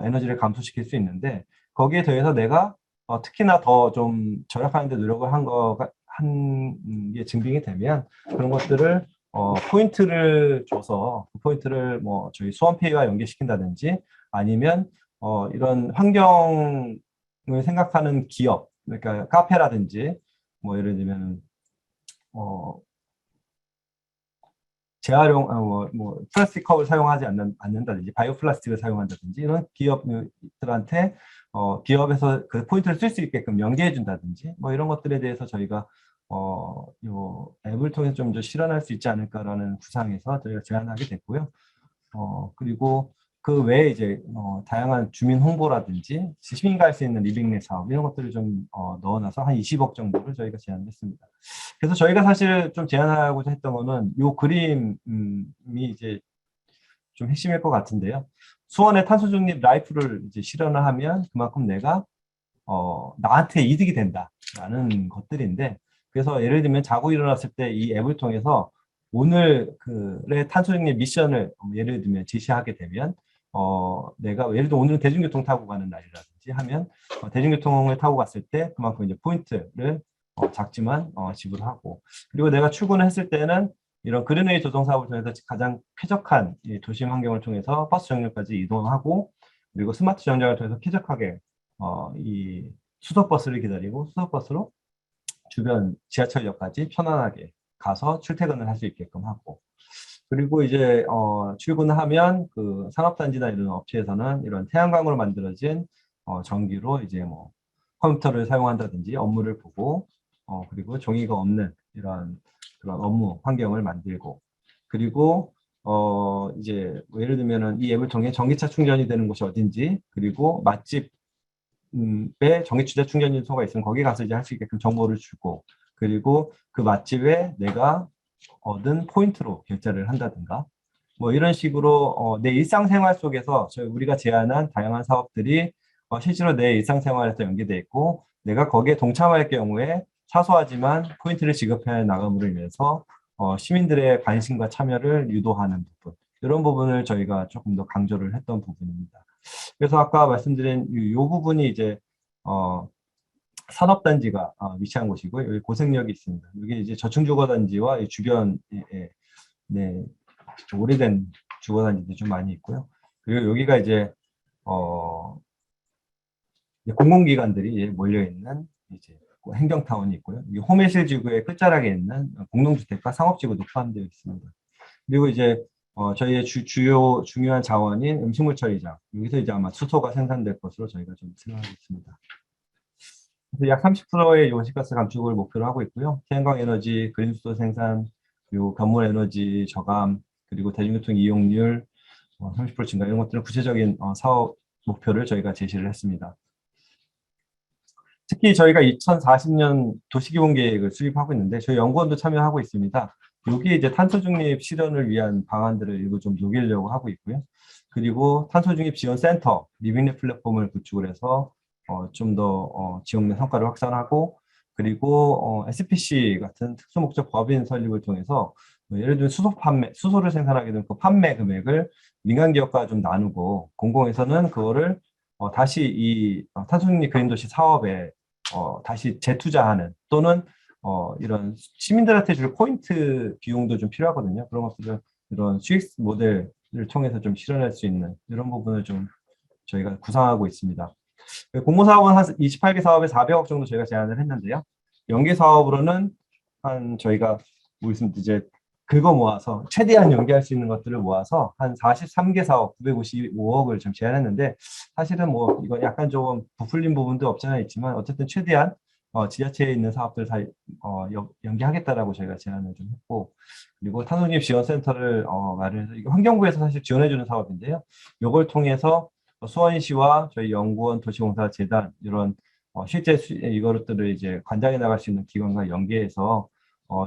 에너지를 감소시킬 수 있는데, 거기에 더해서 내가 특히나 더 좀 절약하는 데 노력을 한 게 증빙이 되면, 그런 것들을 포인트를 줘서 그 포인트를 뭐 저희 수원페이와 연계시킨다든지, 아니면 이런 환경을 생각하는 기업, 그러니까 카페라든지, 뭐 예를 들면 재활용, 플라스틱 컵을 사용하지 않는다든지, 바이오 플라스틱을 사용한다든지, 이런 기업들한테, 기업에서 그 포인트를 쓸 수 있게끔 연계해 준다든지, 뭐 이런 것들에 대해서 저희가, 요 앱을 통해서 좀 더 실현할 수 있지 않을까라는 구상에서 저희가 제안하게 됐고요. 그리고 그 외에 이제 다양한 주민 홍보라든지 시민가 할 수 있는 리빙내 사업, 이런 것들을 좀 넣어놔서 한 20억 정도를 저희가 제안했습니다. 그래서 저희가 사실 좀 제안하고자 했던 거는 요 그림이 이제 좀 핵심일 것 같은데요. 수원의 탄소 중립 라이프를 이제 실현을 하면 그만큼 내가 나한테 이득이 된다라는 것들인데, 그래서 예를 들면 자고 일어났을 때 이 앱을 통해서 오늘의 탄소 중립 미션을 예를 들면 제시하게 되면, 내가 예를 들어 오늘은 대중교통 타고 가는 날이라든지 하면 대중교통을 타고 갔을 때 그만큼 이제 포인트를 작지만 지불하고, 그리고 내가 출근을 했을 때는 이런 그린웨이 조성 사업을 통해서 가장 쾌적한 이 도심 환경을 통해서 버스 정류까지 이동하고, 그리고 스마트 정류장을 통해서 쾌적하게 이 수소버스를 기다리고 수소버스로 주변 지하철역까지 편안하게 가서 출퇴근을 할 수 있게끔 하고, 그리고 이제 출근을 하면 그 산업단지나 이런 업체에서는 이런 태양광으로 만들어진 전기로 이제 뭐 컴퓨터를 사용한다든지 업무를 보고, 그리고 종이가 없는 이런 그런 업무 환경을 만들고, 그리고 이제 뭐 예를 들면은 이 앱을 통해 전기차 충전이 되는 곳이 어딘지, 그리고 맛집에 전기차 충전소가 있으면 거기 가서 이제 할 수 있게끔 정보를 주고, 그리고 그 맛집에 내가 얻은 포인트로 결제를 한다든가, 뭐 이런 식으로 내 일상생활 속에서 우리가 제안한 다양한 사업들이 실제로 내 일상생활에서 연계돼 있고, 내가 거기에 동참할 경우에 사소하지만 포인트를 지급해 나감으로 인해서 시민들의 관심과 참여를 유도하는 부분, 이런 부분을 저희가 조금 더 강조를 했던 부분입니다. 그래서 아까 말씀드린 이 부분이 이제 산업단지가 위치한 곳이고요. 여기 고생역이 있습니다. 여기 이제 저층주거단지와 이 주변에 네, 좀 오래된 주거단지들이 좀 많이 있고요. 그리고 여기가 이제 공공기관들이 몰려 있는 이제 행정타운이 있고요. 이 호메실 지구의 끝자락에 있는 공동주택과 상업지구도 포함되어 있습니다. 그리고 이제 저희의 주요 중요한 자원인 음식물 처리장, 여기서 이제 아마 수소가 생산될 것으로 저희가 좀 생각하고 있습니다. 그래서 약 30%의 온실가스 감축을 목표로 하고 있고요. 태양광 에너지, 그린수소 생산, 그리고 건물 에너지 저감, 그리고 대중교통 이용률 30% 증가, 이런 것들은 구체적인 사업 목표를 저희가 제시를 했습니다. 특히 저희가 2040년 도시기본계획을 수립하고 있는데 저희 연구원도 참여하고 있습니다. 여기 이제 탄소 중립 실현을 위한 방안들을 일부 좀 녹이려고 하고 있고요. 그리고 탄소 중립 지원 센터, 리빙랩 플랫폼을 구축을 해서 좀 더 지원된 성과를 확산하고, 그리고 SPC 같은 특수목적 법인 설립을 통해서 예를 들면 수소를 생산하게 되면 그 판매 금액을 민간 기업과 좀 나누고, 공공에서는 그거를 다시 이 탄소중립 그린도시 사업에 다시 재투자하는, 또는 이런 시민들한테 줄 포인트 비용도 좀 필요하거든요. 그런 것들을 이런 수익 모델을 통해서 좀 실현할 수 있는 이런 부분을 좀 저희가 구상하고 있습니다. 공모사업은 한 28개 사업에 400억 정도 저희가 제안을 했는데요. 연계 사업으로는 한 저희가 뭐 있으면 이제 그거 모아서 최대한 연계할 수 있는 것들을 모아서 한 43개 사업 955억을 좀 제안했는데, 사실은 뭐 이건 약간 조금 부풀린 부분도 없잖아 있지만 어쨌든 최대한 지자체에 있는 사업들 다 연계하겠다라고 저희가 제안을 좀 했고, 그리고 탄소중립 지원센터를 마련해서, 이거 환경부에서 사실 지원해주는 사업인데요. 이걸 통해서 수원시와 저희 연구원 도시공사재단 이런 실제 이것들을 이제 관장해 나갈 수 있는 기관과 연계해서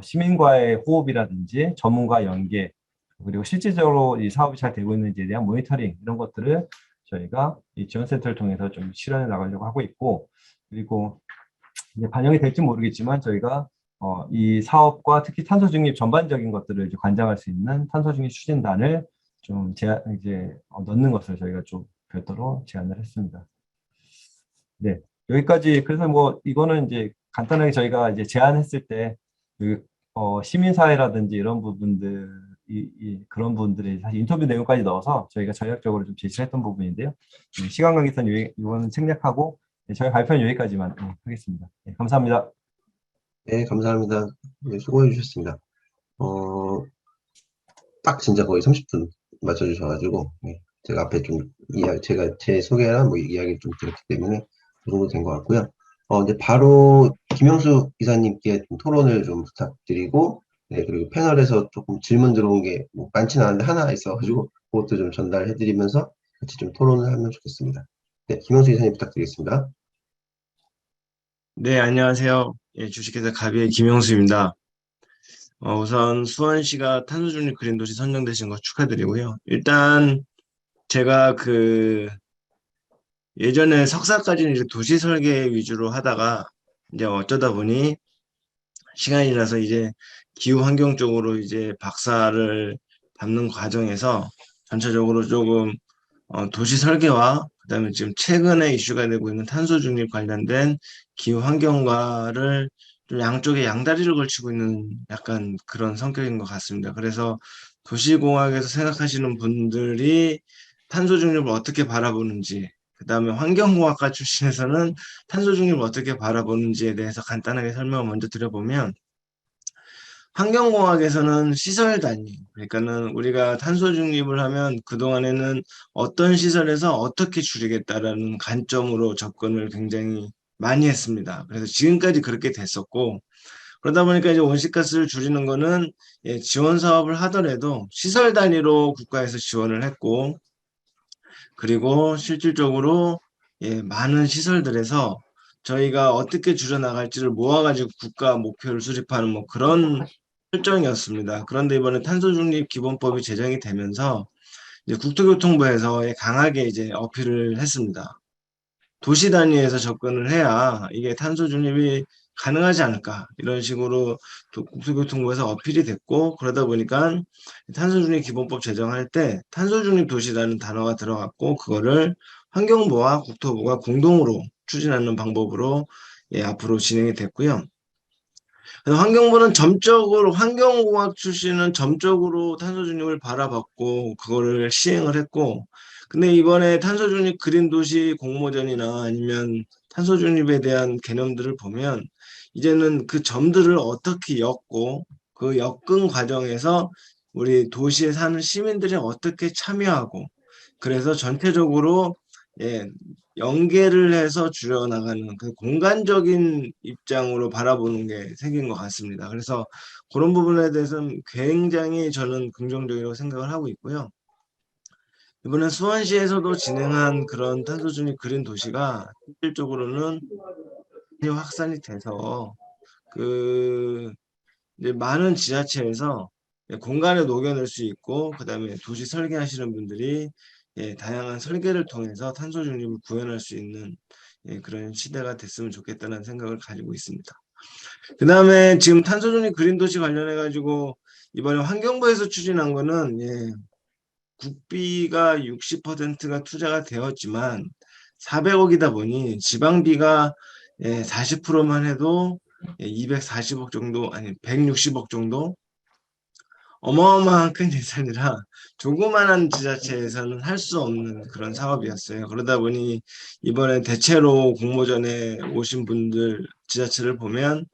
시민과의 호흡이라든지 전문가 연계, 그리고 실질적으로 이 사업이 잘 되고 있는지에 대한 모니터링, 이런 것들을 저희가 이 지원센터를 통해서 좀 실현해 나가려고 하고 있고, 그리고 이제 반영이 될지 모르겠지만 저희가 이 사업과 특히 탄소 중립 전반적인 것들을 이제 관장할 수 있는 탄소 중립 추진단을 좀 이제 넣는 것을 저희가 좀 별도로 제안을 했습니다. 네, 여기까지. 그래서 뭐 이거는 이제 간단하게 저희가 이제 제안했을 때 그 시민사회라든지 이런 부분들, 그런 분들의 사실 인터뷰 내용까지 넣어서 저희가 전략적으로 좀 제시를 했던 부분인데요. 시간 관계상 이거는 생략하고 저희 발표는 여기까지만 하겠습니다. 네, 감사합니다. 네, 감사합니다. 네, 수고해 주셨습니다. 딱 진짜 거의 30분 맞춰주셔가지고, 네, 제가 앞에 좀 제가 제 소개랑 뭐 이야기를 좀 드렸기 때문에 그 정도 된 것 같고요. 이제 바로 김영수 이사님께 좀 토론을 좀 부탁드리고, 네, 그리고 패널에서 조금 질문 들어온 게 뭐 많지는 않은데 하나 있어가지고 그것도 좀 전달해드리면서 같이 좀 토론을 하면 좋겠습니다. 네, 김영수 이사님 부탁드리겠습니다. 네, 안녕하세요. 예, 주식회사 가비의 김영수입니다. 우선 수원시가 탄소중립 그린도시 선정되신 거 축하드리고요. 일단 제가 예전에 석사까지는 이제 도시 설계 위주로 하다가 이제 어쩌다 보니 시간이 지나서 이제 기후 환경 쪽으로 이제 박사를 받는 과정에서 전체적으로 조금 도시 설계와 그다음에 지금 최근에 이슈가 되고 있는 탄소 중립 관련된 기후 환경과를 좀 양쪽에 양다리를 걸치고 있는 약간 그런 성격인 것 같습니다. 그래서 도시공학에서 생각하시는 분들이 탄소 중립을 어떻게 바라보는지, 그다음에 환경공학과 출신에서는 탄소 중립을 어떻게 바라보는지에 대해서 간단하게 설명을 먼저 드려보면, 환경공학에서는 시설 단위, 그러니까는 우리가 탄소 중립을 하면 그동안에는 어떤 시설에서 어떻게 줄이겠다라는 관점으로 접근을 굉장히 많이 했습니다. 그래서 지금까지 그렇게 됐었고, 그러다 보니까 이제 온실가스를 줄이는 거는 지원 사업을 하더라도 시설 단위로 국가에서 지원을 했고, 그리고 실질적으로 많은 시설들에서 저희가 어떻게 줄여나갈지를 모아가지고 국가 목표를 수립하는 뭐 그런 설정이었습니다. 그런데 이번에 탄소중립 기본법이 제정이 되면서 이제 국토교통부에서 강하게 이제 어필을 했습니다. 도시 단위에서 접근을 해야 이게 탄소 중립이 가능하지 않을까 이런 식으로 국토교통부에서 어필이 됐고 그러다 보니까 탄소 중립 기본법 제정할 때 탄소 중립 도시라는 단어가 들어갔고 그거를 환경부와 국토부가 공동으로 추진하는 방법으로 앞으로 진행이 됐고요. 그래서 환경부는 점적으로 환경공학 출신은 점적으로 탄소 중립을 바라봤고 그거를 시행을 했고 근데 이번에 탄소 중립 그린 도시 공모전이나 아니면 탄소 중립에 대한 개념들을 보면 이제는 그 점들을 어떻게 엮고 그 엮은 과정에서 우리 도시에 사는 시민들이 어떻게 참여하고 그래서 전체적으로 연계를 해서 줄여나가는 그 공간적인 입장으로 바라보는 게 생긴 것 같습니다. 그래서 그런 부분에 대해서는 굉장히 저는 긍정적이라고 생각을 하고 있고요. 이번에 수원시에서도 진행한 그런 탄소 중립 그린 도시가 실질적으로는 확산이 돼서 그 이제 많은 지자체에서 공간을 녹여낼 수 있고 그다음에 도시 설계하시는 분들이 다양한 설계를 통해서 탄소 중립을 구현할 수 있는 그런 시대가 됐으면 좋겠다는 생각을 가지고 있습니다. 그다음에 지금 탄소 중립 그린 도시 관련해 가지고 이번에 환경부에서 추진한 거는 국비가 60%가 투자가 되었지만 400억이다 보니 지방비가 40%만 해도 240억 정도 아니 160억 정도 어마어마한 큰 예산이라 조그만한 지자체에서는 할 수 없는 그런 사업이었어요. 그러다 보니 이번에 대체로 공모전에 오신 분들 지자체를 보면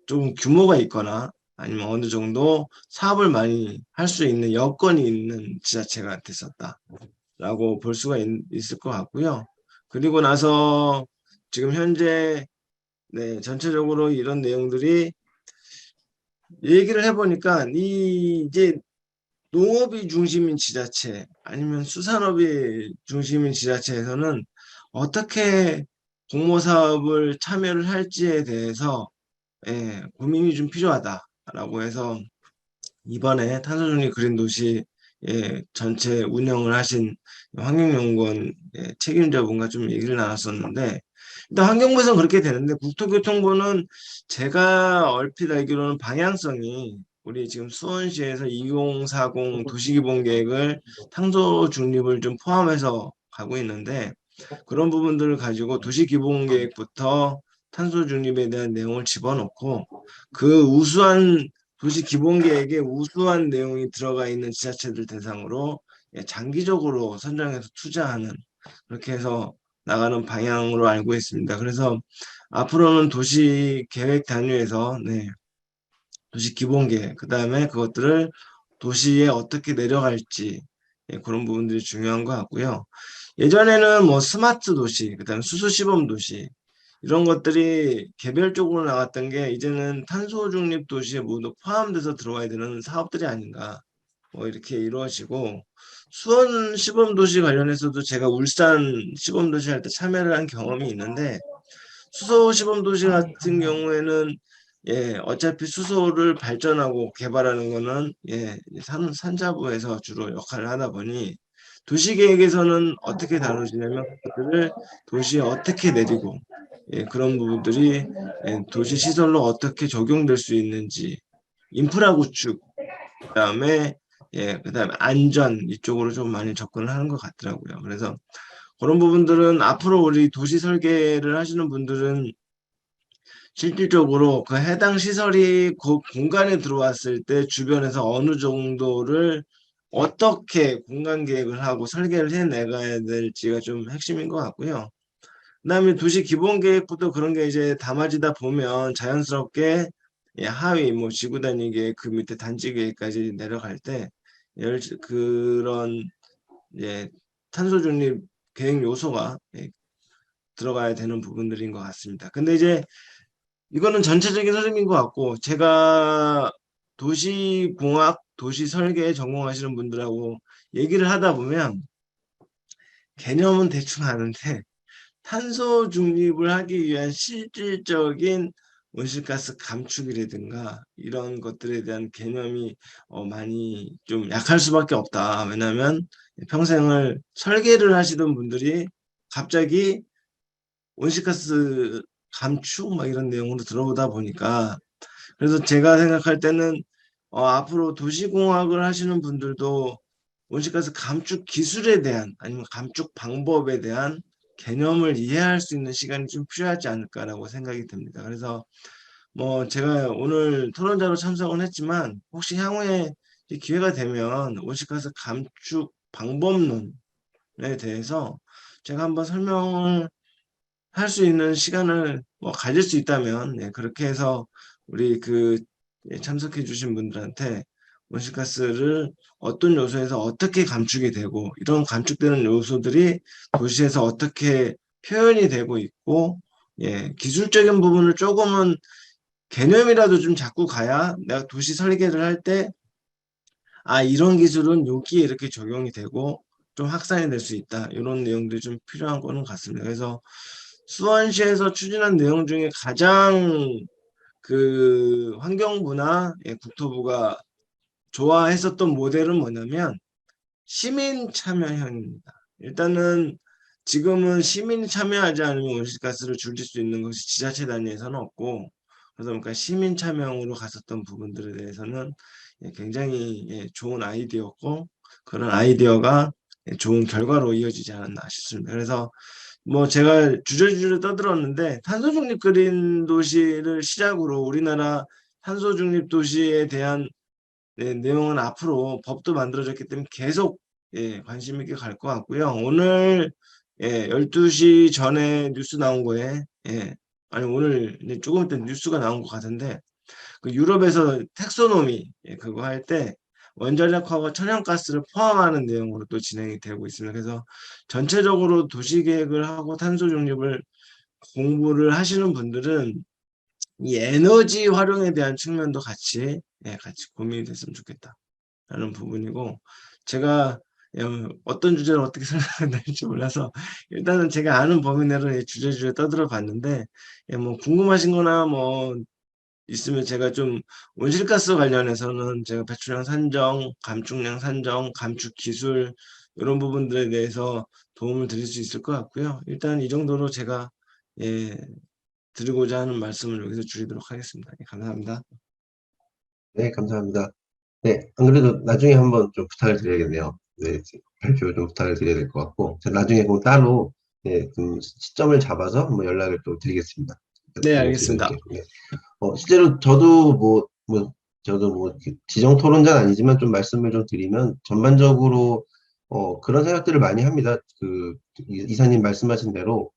좀 규모가 있거나 아니면 어느 정도 사업을 많이 할 수 있는 여건이 있는 지자체가 됐었다라고 볼 수가 있을 것 같고요. 그리고 나서 지금 현재 전체적으로 이런 내용들이 얘기를 해보니까 이제 농업이 중심인 지자체 아니면 수산업이 중심인 지자체에서는 어떻게 공모사업을 참여를 할지에 대해서 고민이 좀 필요하다라고 해서 이번에 탄소중립 그린도시 전체 운영을 하신 환경연구원 책임자분과 좀 얘기를 나눴었는데 일단 환경부에서는 그렇게 되는데 국토교통부는 제가 얼핏 알기로는 방향성이 우리 지금 수원시에서 2040 도시기본계획을 탄소 중립을 좀 포함해서 가고 있는데 그런 부분들을 가지고 도시기본계획부터 탄소 중립에 대한 내용을 집어넣고 그 우수한 도시기본계획에 우수한 내용이 들어가 있는 지자체들 대상으로 장기적으로 선정해서 투자하는 그렇게 해서 나가는 방향으로 알고 있습니다. 그래서 앞으로는 도시 계획 단위에서 도시 기본계획 그다음에 그것들을 도시에 어떻게 내려갈지 그런 부분들이 중요한 것 같고요. 예전에는 뭐 스마트 도시, 그다음에 수소 시범 도시 이런 것들이 개별적으로 나왔던 게 이제는 탄소 중립 도시에 모두 포함돼서 들어와야 되는 사업들이 아닌가 뭐 이렇게 이루어지고 수원 시범도시 관련해서도 제가 울산 시범도시 할 때 참여를 한 경험이 있는데 수소 시범도시 같은 경우에는 어차피 수소를 발전하고 개발하는 거는 산자부에서 주로 역할을 하다 보니 도시계획에서는 어떻게 다루시냐면 그들을 도시에 어떻게 내리고 그런 부분들이 도시 시설로 어떻게 적용될 수 있는지 인프라 구축 그다음에 안전 이쪽으로 좀 많이 접근을 하는 것 같더라고요. 그래서 그런 부분들은 앞으로 우리 도시 설계를 하시는 분들은 실질적으로 그 해당 시설이 그 공간에 들어왔을 때 주변에서 어느 정도를 어떻게 공간 계획을 하고 설계를 해내가야 될지가 좀 핵심인 것 같고요. 그다음에 도시 기본 계획부터 그런 게 이제 담아지다 보면 자연스럽게 하위 뭐 지구 단위 계획 그 밑에 단지 계획까지 내려갈 때 그런 탄소 중립 계획 요소가 들어가야 되는 부분들인 것 같습니다. 근데 이제 이거는 전체적인 흐름인 것 같고 제가 도시공학, 도시설계 전공하시는 분들하고 얘기를 하다 보면 개념은 대충 아는데 탄소 중립을 하기 위한 실질적인 온실가스 감축이라든가 이런 것들에 대한 개념이 많이 좀 약할 수밖에 없다. 왜냐하면 평생을 설계를 하시던 분들이 갑자기 온실가스 감축 막 이런 내용으로 들어오다 보니까 그래서 제가 생각할 때는 앞으로 도시공학을 하시는 분들도 온실가스 감축 기술에 대한 아니면 감축 방법에 대한 개념을 이해할 수 있는 시간이 좀 필요하지 않을까라고 생각이 듭니다. 그래서 뭐 제가 오늘 토론자로 참석은 했지만 혹시 향후에 기회가 되면 온실가스 감축 방법론에 대해서 제가 한번 설명을 할 수 있는 시간을 뭐 가질 수 있다면 그렇게 해서 우리 참석해 주신 분들한테 온실가스를 어떤 요소에서 어떻게 감축이 되고 이런 감축되는 요소들이 도시에서 어떻게 표현이 되고 있고 기술적인 부분을 조금은 개념이라도 좀 잡고 가야 내가 도시 설계를 할 때 이런 기술은 여기에 이렇게 적용이 되고 좀 확산이 될 수 있다. 이런 내용들이 좀 필요한 거는 같습니다. 그래서 수원시에서 추진한 내용 중에 가장 환경부나 국토부가 좋아했었던 모델은 뭐냐면 시민 참여형입니다. 일단은 지금은 시민이 참여하지 않으면 온실가스를 줄일 수 있는 것이 지자체 단위에서는 없고 그러다 보니까 시민 참여형으로 갔었던 부분들에 대해서는 굉장히 좋은 아이디어였고 그런 아이디어가 좋은 결과로 이어지지 않았나 싶습니다. 그래서 뭐 제가 주저주저 떠들었는데 탄소 중립 그린 도시를 시작으로 우리나라 탄소 중립 도시에 대한 내용은 앞으로 법도 만들어졌기 때문에 계속 관심 있게 갈 것 같고요. 오늘 12시 전에 뉴스 나온 거에 아니 오늘 이제 조금 있다 뉴스가 나온 것 같은데 그 유럽에서 텍소노미 그거 할 때 원전력하고 천연가스를 포함하는 내용으로 또 진행이 되고 있습니다. 그래서 전체적으로 도시계획을 하고 탄소 중립을 공부를 하시는 분들은 이 에너지 활용에 대한 측면도 같이 고민이 됐으면 좋겠다라는 부분이고 제가 어떤 주제를 어떻게 설명해야 될지 몰라서 일단은 제가 아는 범위 내로 주제주제 떠들어 봤는데 뭐 궁금하신 거나 뭐 있으면 제가 좀 온실가스 관련해서는 제가 배출량 산정, 감축량 산정, 감축 기술 이런 부분들에 대해서 도움을 드릴 수 있을 것 같고요. 일단 이 정도로 제가 드리고자 하는 말씀을 여기서 줄이도록 하겠습니다. 감사합니다. 네, 감사합니다. 네, 안 그래도 나중에 한번 좀 부탁을 드려야겠네요. 네, 발표 좀 부탁을 드려야 될 것 같고, 제가 나중에 그럼 따로, 좀 시점을 잡아서 한번 연락을 또 드리겠습니다. 네, 말씀드릴게요. 알겠습니다. 네. 실제로 저도 뭐, 지정 토론자는 아니지만 좀 말씀을 좀 드리면, 전반적으로, 그런 생각들을 많이 합니다. 이사님 말씀하신 대로,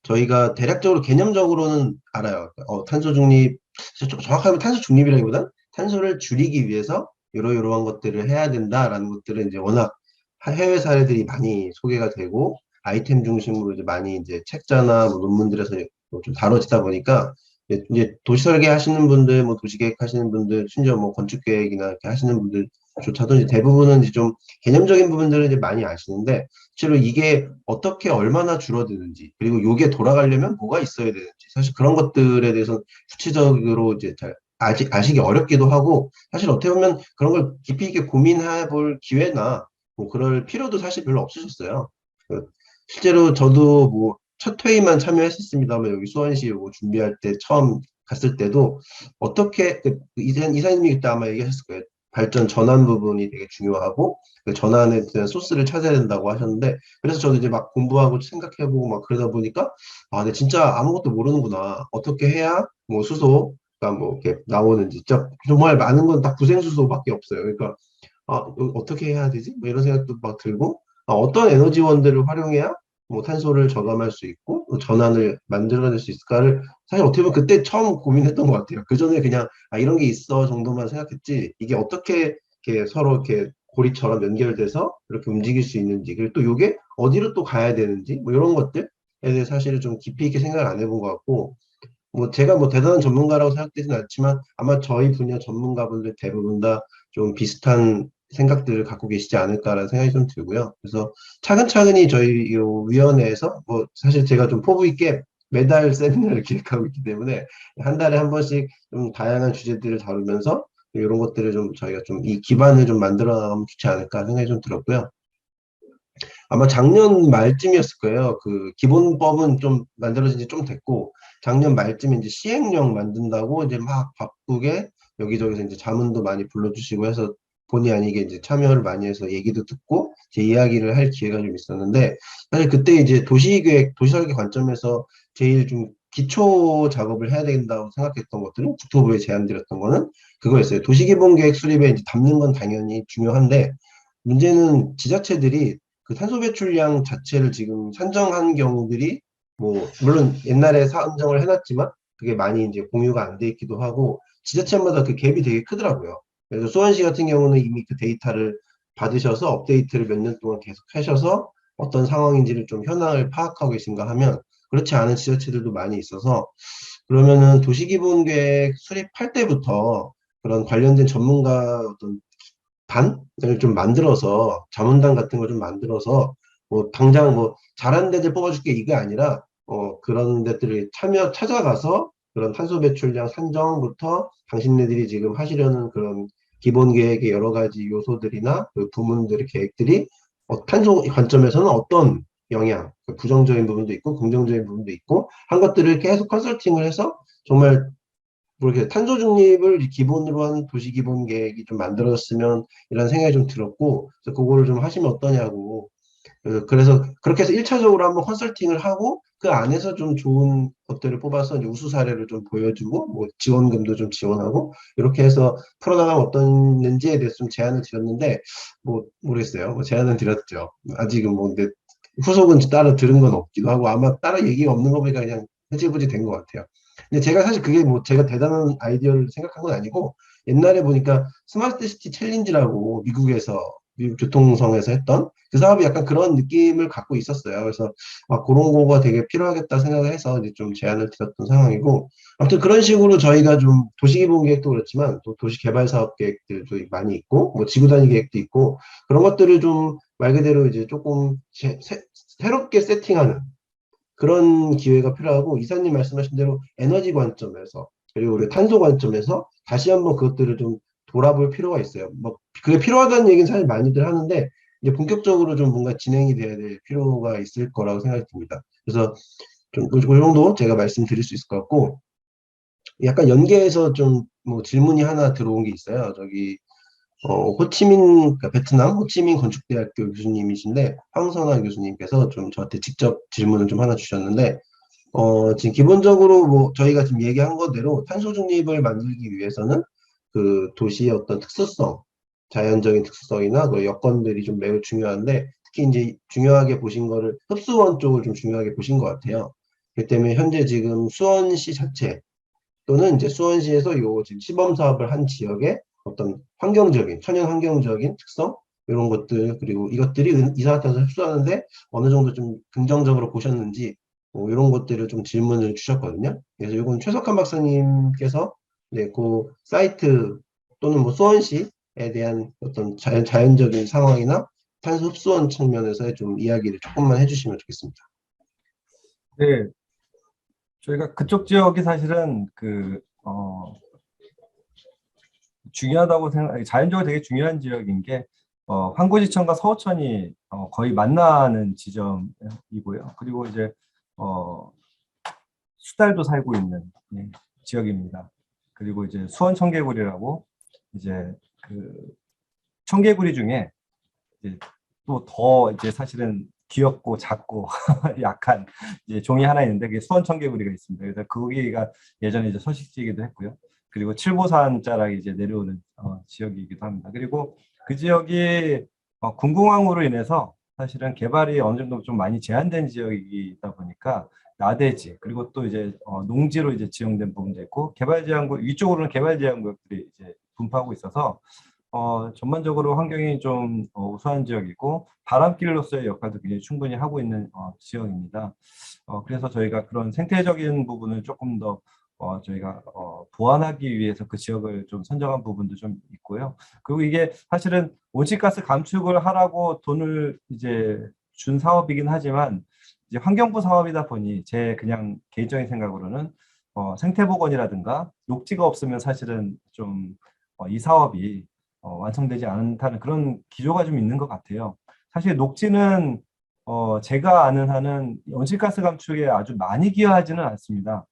저희가 대략적으로 개념적으로는 알아요. 탄소 중립, 정확하게 탄소 중립이라기보단 탄소를 줄이기 위해서 이러이러한 것들을 해야 된다라는 것들은 이제 워낙 해외 사례들이 많이 소개가 되고 아이템 중심으로 이제 많이 이제 책자나 뭐 논문들에서 좀 다뤄지다 보니까 이제 도시 설계 하시는 분들, 뭐 도시 계획 하시는 분들, 심지어 뭐 건축 계획이나 이렇게 하시는 분들조차도 이제 대부분은 이제 좀 개념적인 부분들은 이제 많이 아시는데 실제로 이게 어떻게 얼마나 줄어드는지 그리고 요게 돌아가려면 뭐가 있어야 되는지 사실 그런 것들에 대해서 구체적으로 이제 잘 아시기 어렵기도 하고 사실 어떻게 보면 그런 걸 깊이 있게 고민해 볼 기회나 뭐 그럴 필요도 사실 별로 없으셨어요. 실제로 저도 뭐 첫 회의만 참여했었습니다만 여기 수원시 요거 준비할 때 처음 갔을 때도 어떻게 이사님이 그때 아마 얘기하셨을 거예요. 발전 전환 부분이 되게 중요하고 그 전환에 대한 소스를 찾아야 된다고 하셨는데 그래서 저도 이제 막 공부하고 생각해보고 막 그러다 보니까 근데 진짜 아무것도 모르는구나. 어떻게 해야 뭐 수소가 뭐 이렇게 나오는지 진짜 정말 많은 건 다 구생수소밖에 없어요. 그러니까 이거 어떻게 해야 되지? 뭐 이런 생각도 막 들고 어떤 에너지원들을 활용해야 뭐 탄소를 저감할 수 있고 또 전환을 만들어낼 수 있을까를 사실 어떻게 보면 그때 처음 고민했던 것 같아요. 그 전에 그냥 이런 게 있어 정도만 생각했지 이게 어떻게 이렇게 서로 이렇게 고리처럼 연결돼서 이렇게 움직일 수 있는지 그리고 또 이게 어디로 또 가야 되는지 뭐 이런 것들에 대해 사실은 좀 깊이 있게 생각을 안 해본 것 같고 뭐 제가 뭐 대단한 전문가라고 생각되지는 않지만 아마 저희 분야 전문가분들 대부분 다 좀 비슷한 생각들을 갖고 계시지 않을까라는 생각이 좀 들고요. 그래서 차근차근히 저희 요 위원회에서 뭐 사실 제가 좀 포부 있게 매달 세미나를 기획하고 있기 때문에 한 달에 한 번씩 좀 다양한 주제들을 다루면서 이런 것들을 좀 저희가 좀 이 기반을 좀 만들어 나가면 좋지 않을까 생각이 좀 들었고요. 아마 작년 말쯤이었을 거예요. 그 기본법은 좀 만들어진 지 좀 됐고, 작년 말쯤에 이제 시행령 만든다고 이제 막 바쁘게 여기저기서 이제 자문도 많이 불러주시고 해서 본의 아니게 이제 참여를 많이 해서 얘기도 듣고 제 이야기를 할 기회가 좀 있었는데, 사실 그때 이제 도시계획, 도시설계 관점에서 제일 좀 기초 작업을 해야 된다고 생각했던 것들은 국토부에 제안드렸던 거는 그거였어요. 도시기본계획 수립에 이제 담는 건 당연히 중요한데, 문제는 지자체들이 그 탄소 배출량 자체를 지금 산정한 경우들이 뭐 물론 옛날에 산정을 해놨지만 그게 많이 이제 공유가 안 돼 있기도 하고 지자체마다 그 갭이 되게 크더라고요. 그래서 수원시 같은 경우는 이미 그 데이터를 받으셔서 업데이트를 몇 년 동안 계속 하셔서 어떤 상황인지를 좀 현황을 파악하고 계신가 하면 그렇지 않은 지자체들도 많이 있어서 그러면은 도시기본계획 수립할 때부터 그런 관련된 전문가 어떤 단을 좀 만들어서 자문단 같은 걸 좀 만들어서 뭐 당장 뭐 잘하는 데들 뽑아줄게 이게 아니라 그런 데들을 찾아가서 그런 탄소 배출량 산정부터 당신네들이 지금 하시려는 그런 기본 계획의 여러 가지 요소들이나 그 부문들의 계획들이 탄소 관점에서는 어떤 영향, 그 부정적인 부분도 있고 긍정적인 부분도 있고 한 것들을 계속 컨설팅을 해서 정말 뭐 이렇게 탄소 중립을 기본으로 한 도시 기본 계획이 좀 만들어졌으면 이런 생각이 좀 들었고, 그래서 그거를 좀 하시면 어떠냐고. 그래서 그렇게 해서 1차적으로 한번 컨설팅을 하고 그 안에서 좀 좋은 것들을 뽑아서 이제 우수 사례를 좀 보여주고 뭐 지원금도 좀 지원하고 이렇게 해서 풀어나가면 어떻는지에 대해서 좀 제안을 드렸는데 뭐 모르겠어요. 뭐 제안은 드렸죠. 아직은 뭐 근데 후속은 따로 들은 건 없기도 하고 아마 따로 얘기가 없는 거 보니까 그냥 흐지부지 된 것 같아요. 근데 제가 사실 그게 뭐 제가 대단한 아이디어를 생각한 건 아니고 옛날에 보니까 스마트 시티 챌린지라고 미국에서 미국 교통성에서 했던 그 사업이 약간 그런 느낌을 갖고 있었어요. 그래서 그런 거가 되게 필요하겠다 생각을 해서 이제 좀 제안을 드렸던 상황이고 아무튼 그런 식으로 저희가 좀 도시기본 계획도 그렇지만 또 도시개발 사업 계획들도 많이 있고 뭐 지구단위 계획도 있고 그런 것들을 좀 말 그대로 이제 조금 새롭게 세팅하는 그런 기회가 필요하고 이사님 말씀하신 대로 에너지 관점에서 그리고 우리 탄소 관점에서 다시 한번 그것들을 좀 돌아볼 필요가 있어요. 뭐 그게 필요하다는 얘기는 사실 많이들 하는데 이제 본격적으로 좀 뭔가 진행이 돼야 될 필요가 있을 거라고 생각이 듭니다. 그래서 좀 그 정도 제가 말씀드릴 수 있을 것 같고 약간 연계해서 좀 뭐 질문이 하나 들어온 게 있어요. 저기 호치민, 그러니까 베트남 호치민 건축대학교 교수님이신데 황선아 교수님께서 좀 저한테 직접 질문을 좀 하나 주셨는데 지금 기본적으로 뭐 저희가 지금 얘기한 거대로 탄소 중립을 만들기 위해서는 그 도시의 어떤 특수성, 자연적인 특수성이나 그 여건들이 좀 매우 중요한데 특히 이제 중요하게 보신 거를 흡수원 쪽을 좀 중요하게 보신 것 같아요. 그렇기 때문에 현재 지금 수원시 자체 또는 이제 수원시에서 요 지금 시범 사업을 한 지역의 어떤 환경적인, 천연 환경적인 특성, 이런 것들, 그리고 이것들이 이산화탄소 흡수하는데 어느 정도 좀 긍정적으로 보셨는지, 뭐 이런 것들을 좀 질문을 주셨거든요. 그래서 이건 최석한 박사님께서 네, 그 사이트 또는 뭐 수원시에 대한 어떤 자연적인 상황이나 탄소 흡수원 측면에서의 좀 이야기를 조금만 해주시면 좋겠습니다. 네, 저희가 그쪽 지역이 사실은 중요하다고 자연적으로 되게 중요한 지역인 게 황구지천과 서호천이 거의 만나는 지점이고요. 그리고 이제 수달도 살고 있는 지역입니다. 그리고 이제 수원 청개구리라고 이제 그 청개구리 중에 이제 또 더 이제 사실은 귀엽고 작고 약한 이제 종이 하나 있는데 그게 수원 청개구리가 있습니다. 그래서 거기가 예전에 이제 서식지이기도 했고요. 그리고 칠보산 자락이 이제 내려오는 지역이기도 합니다. 그리고 그 지역이 군공항으로 인해서 사실은 개발이 어느 정도 좀 많이 제한된 지역이다 보니까 나대지 그리고 또 이제 농지로 이제 지정된 부분도 있고 개발 제한구 위쪽으로는 개발 제한구역들이 이제 분포하고 있어서 전반적으로 환경이 좀 우수한 지역이고 바람길로서의 역할도 굉장히 충분히 하고 있는 지역입니다. 그래서 저희가 그런 생태적인 부분을 조금 더 저희가 보완하기 위해서 그 지역을 좀 선정한 부분도 좀 있고요. 그리고 이게 사실은 온실가스 감축을 하라고 돈을 이제 준 사업이긴 하지만 이제 환경부 사업이다 보니 제 그냥 개인적인 생각으로는 생태보건이라든가 녹지가 없으면 사실은 좀 이 사업이 완성되지 않다는 그런 기조가 좀 있는 것 같아요. 사실 녹지는 제가 아는 한은 온실가스 감축에 아주 많이 기여하지는 않습니다.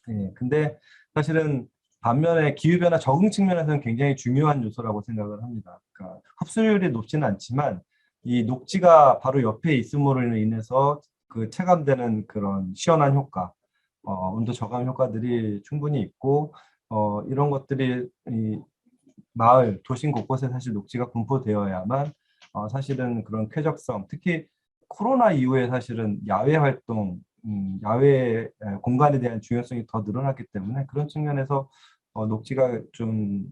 예, 근데 사실은 반면에 기후변화 적응 측면에서는 굉장히 중요한 요소라고 생각을 합니다. 그러니까 흡수율이 높지는 않지만 이 녹지가 바로 옆에 있음으로 인해서 그 체감되는 그런 시원한 효과, 온도 저감 효과들이 충분히 있고, 이런 것들이 이 마을, 도심 곳곳에 사실 녹지가 분포되어야만 사실은 그런 쾌적성, 특히 코로나 이후에 사실은 야외 활동, 야외 공간에 대한 중요성이 더 늘어났기 때문에 그런 측면에서 녹지가 좀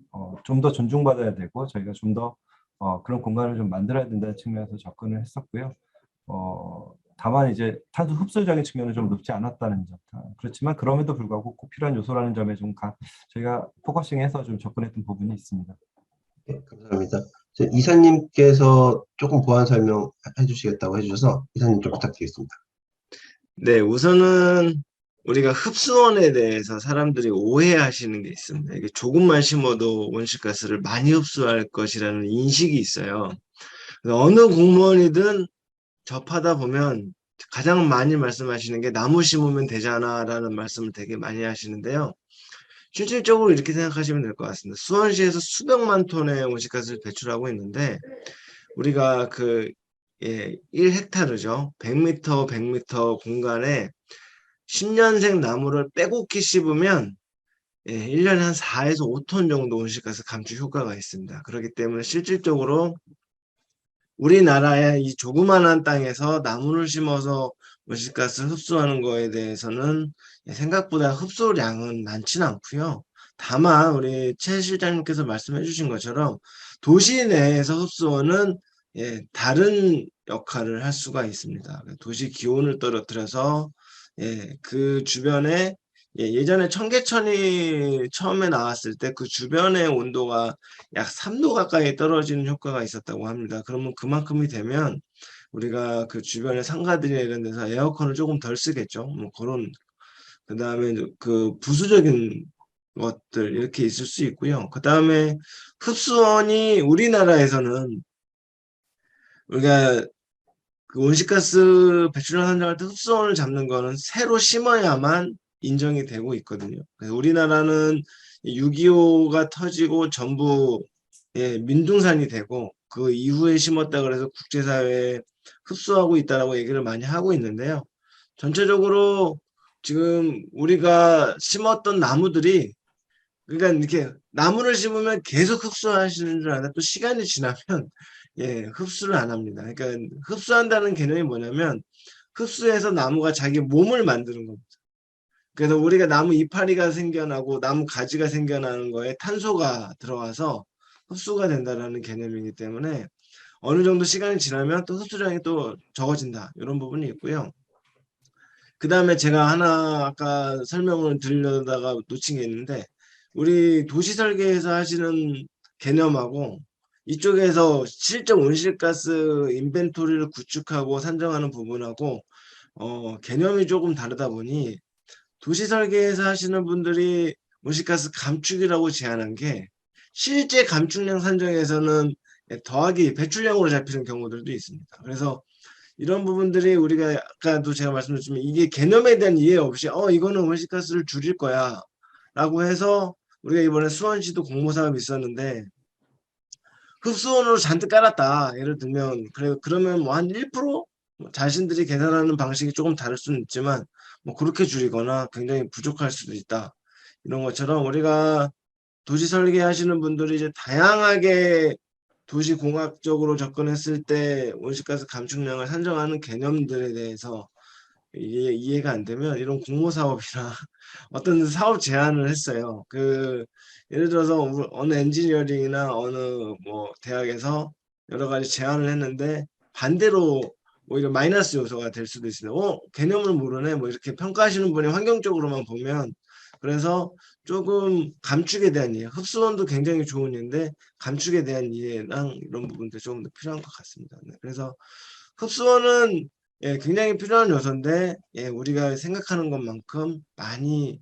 더 존중받아야 되고 저희가 좀 더 그런 공간을 좀 만들어야 된다는 측면에서 접근을 했었고요. 다만 이제 탄소 흡수적인 측면은 좀 높지 않았다는 점. 그렇지만 그럼에도 불구하고 꼭 필요한 요소라는 점에 저희가 포커싱해서 좀 접근했던 부분이 있습니다. 네, 감사합니다. 이사님께서 조금 보완 설명해 주시겠다고 해주셔서 이사님 좀 부탁드리겠습니다. 네, 우선은 우리가 흡수원에 대해서 사람들이 오해하시는 게 있습니다. 이게 조금만 심어도 온실가스를 많이 흡수할 것이라는 인식이 있어요. 그래서 어느 공무원이든 접하다 보면 가장 많이 말씀하시는 게 나무 심으면 되잖아라는 말씀을 되게 많이 하시는데요. 실질적으로 이렇게 생각하시면 될 것 같습니다. 수원시에서 수백만 톤의 온실가스를 배출하고 있는데 우리가 1헥타르죠. 100m, 100m 공간에 10년생 나무를 빼곡히 씹으면 1년에 한 4에서 5톤 정도 온실가스 감축 효과가 있습니다. 그렇기 때문에 실질적으로 우리나라의 이 조그만한 땅에서 나무를 심어서 온실가스를 흡수하는 거에 대해서는 생각보다 흡수량은 많지는 않고요. 다만 우리 최 실장님께서 말씀해 주신 것처럼 도시 내에서 흡수원은 다른 역할을 할 수가 있습니다. 도시 기온을 떨어뜨려서 그 주변에 예전에 청계천이 처음에 나왔을 때 그 주변의 온도가 약 3도 가까이 떨어지는 효과가 있었다고 합니다. 그러면 그만큼이 되면 우리가 그 주변의 상가들이나 이런 데서 에어컨을 조금 덜 쓰겠죠. 뭐 그런 그다음에 그 부수적인 것들 이렇게 있을 수 있고요. 그다음에 흡수원이 우리나라에서는 우리가 그 온실가스 배출량 산정할 때 흡수원을 잡는 거는 새로 심어야만 인정이 되고 있거든요. 그래서 우리나라는 6.25가 터지고 전부 민둥산이 되고 그 이후에 심었다 그래서 국제사회에 흡수하고 있다라고 얘기를 많이 하고 있는데요. 전체적으로 지금 우리가 심었던 나무들이 그러니까 이렇게 나무를 심으면 계속 흡수하시는 줄 아는데 또 시간이 지나면 흡수를 안 합니다. 그러니까 흡수한다는 개념이 뭐냐면 흡수해서 나무가 자기 몸을 만드는 겁니다. 그래서 우리가 나무 이파리가 생겨나고 나무 가지가 생겨나는 거에 탄소가 들어와서 흡수가 된다라는 개념이기 때문에 어느 정도 시간이 지나면 또 흡수량이 또 적어진다. 이런 부분이 있고요. 그 다음에 제가 하나 아까 설명을 드리려다가 놓친 게 있는데 우리 도시 설계에서 하시는 개념하고 이쪽에서 실적 온실가스 인벤토리를 구축하고 산정하는 부분하고 개념이 조금 다르다 보니 도시 설계에서 하시는 분들이 온실가스 감축이라고 제안한 게 실제 감축량 산정에서는 더하기 배출량으로 잡히는 경우들도 있습니다. 그래서 이런 부분들이 우리가 아까도 제가 말씀드렸지만 이게 개념에 대한 이해 없이 이거는 온실가스를 줄일 거야 라고 해서 우리가 이번에 수원시도 공모사업이 있었는데 흡수원으로 잔뜩 깔았다. 예를 들면 그러면 뭐 한 1%? 자신들이 계산하는 방식이 조금 다를 수는 있지만 뭐 그렇게 줄이거나 굉장히 부족할 수도 있다. 이런 것처럼 우리가 도시 설계하시는 분들이 이제 다양하게 도시 공학적으로 접근했을 때 온실가스 감축량을 산정하는 개념들에 대해서 이해가 안 되면 이런 공모 사업이나 어떤 사업 제안을 했어요. 예를 들어서 어느 엔지니어링이나 어느 뭐 대학에서 여러 가지 제안을 했는데 반대로 오히려 마이너스 요소가 될 수도 있습니다. 개념을 모르네. 뭐 이렇게 평가하시는 분이 환경적으로만 보면 그래서 조금 감축에 대한 이해, 흡수원도 굉장히 좋은 일인데 감축에 대한 이해랑 이런 부분도 조금 더 필요한 것 같습니다. 네, 그래서 흡수원은 굉장히 필요한 요소인데 우리가 생각하는 것만큼 많이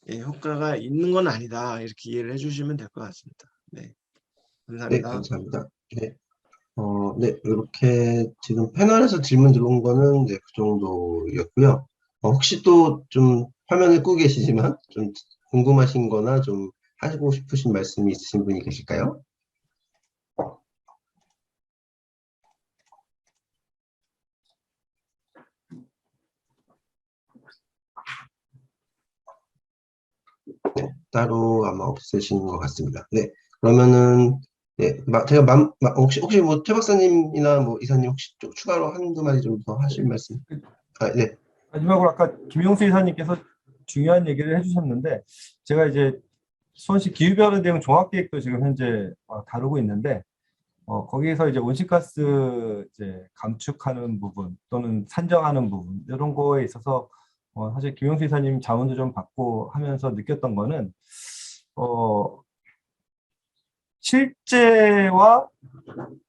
효과가 있는 건 아니다. 이렇게 이해를 해주시면 될 것 같습니다. 네, 네, 감사합니다. 감사합니다. 네. 네, 이렇게 지금 패널에서 질문 들어온 거는 이제 그 정도였고요. 혹시 또 좀 화면을 끄고 계시지만 좀 궁금하신 거나 좀 하시고 싶으신 말씀이 있으신 분이 계실까요? 따로 아마 없으신 것 같습니다. 네, 그러면은 네, 제가 혹시 뭐 최 박사님이나 뭐 이사님 혹시 좀 추가로 한두 마디 좀 더 하실 말씀? 네, 마지막으로 아까 김용수 이사님께서 중요한 얘기를 해주셨는데, 제가 이제 수원시 기후변화 대응 종합계획도 지금 현재 다루고 있는데, 거기에서 이제 온실가스 이제 감축하는 부분 또는 산정하는 부분 이런 거에 있어서 사실 김용수 이사님 자문도 좀 받고 하면서 느꼈던 거는 실제와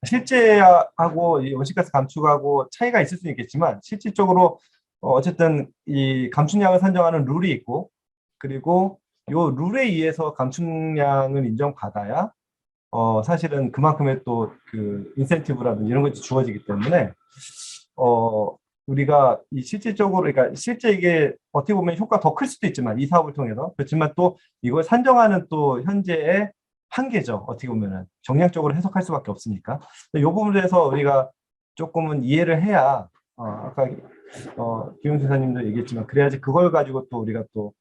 실제하고 이 온실가스 감축하고 차이가 있을 수는 있겠지만 실질적으로 어쨌든 이 감축량을 산정하는 룰이 있고, 그리고 요 룰에 의해서 감축량을 인정받아야 사실은 그만큼의 또 그 인센티브라든지 이런 것이 주어지기 때문에 우리가 이 실질적으로, 그러니까 실제 이게 어떻게 보면 효과가 더 클 수도 있지만 이 사업을 통해서, 그렇지만 또 이걸 산정하는 또 현재의 한계죠. 어떻게 보면은 정량적으로 해석할 수밖에 없으니까. 이 부분에 대해서 우리가 조금은 이해를 해야 아까 김용수 사님도 얘기했지만 그래야지 그걸 가지고 또 우리가 또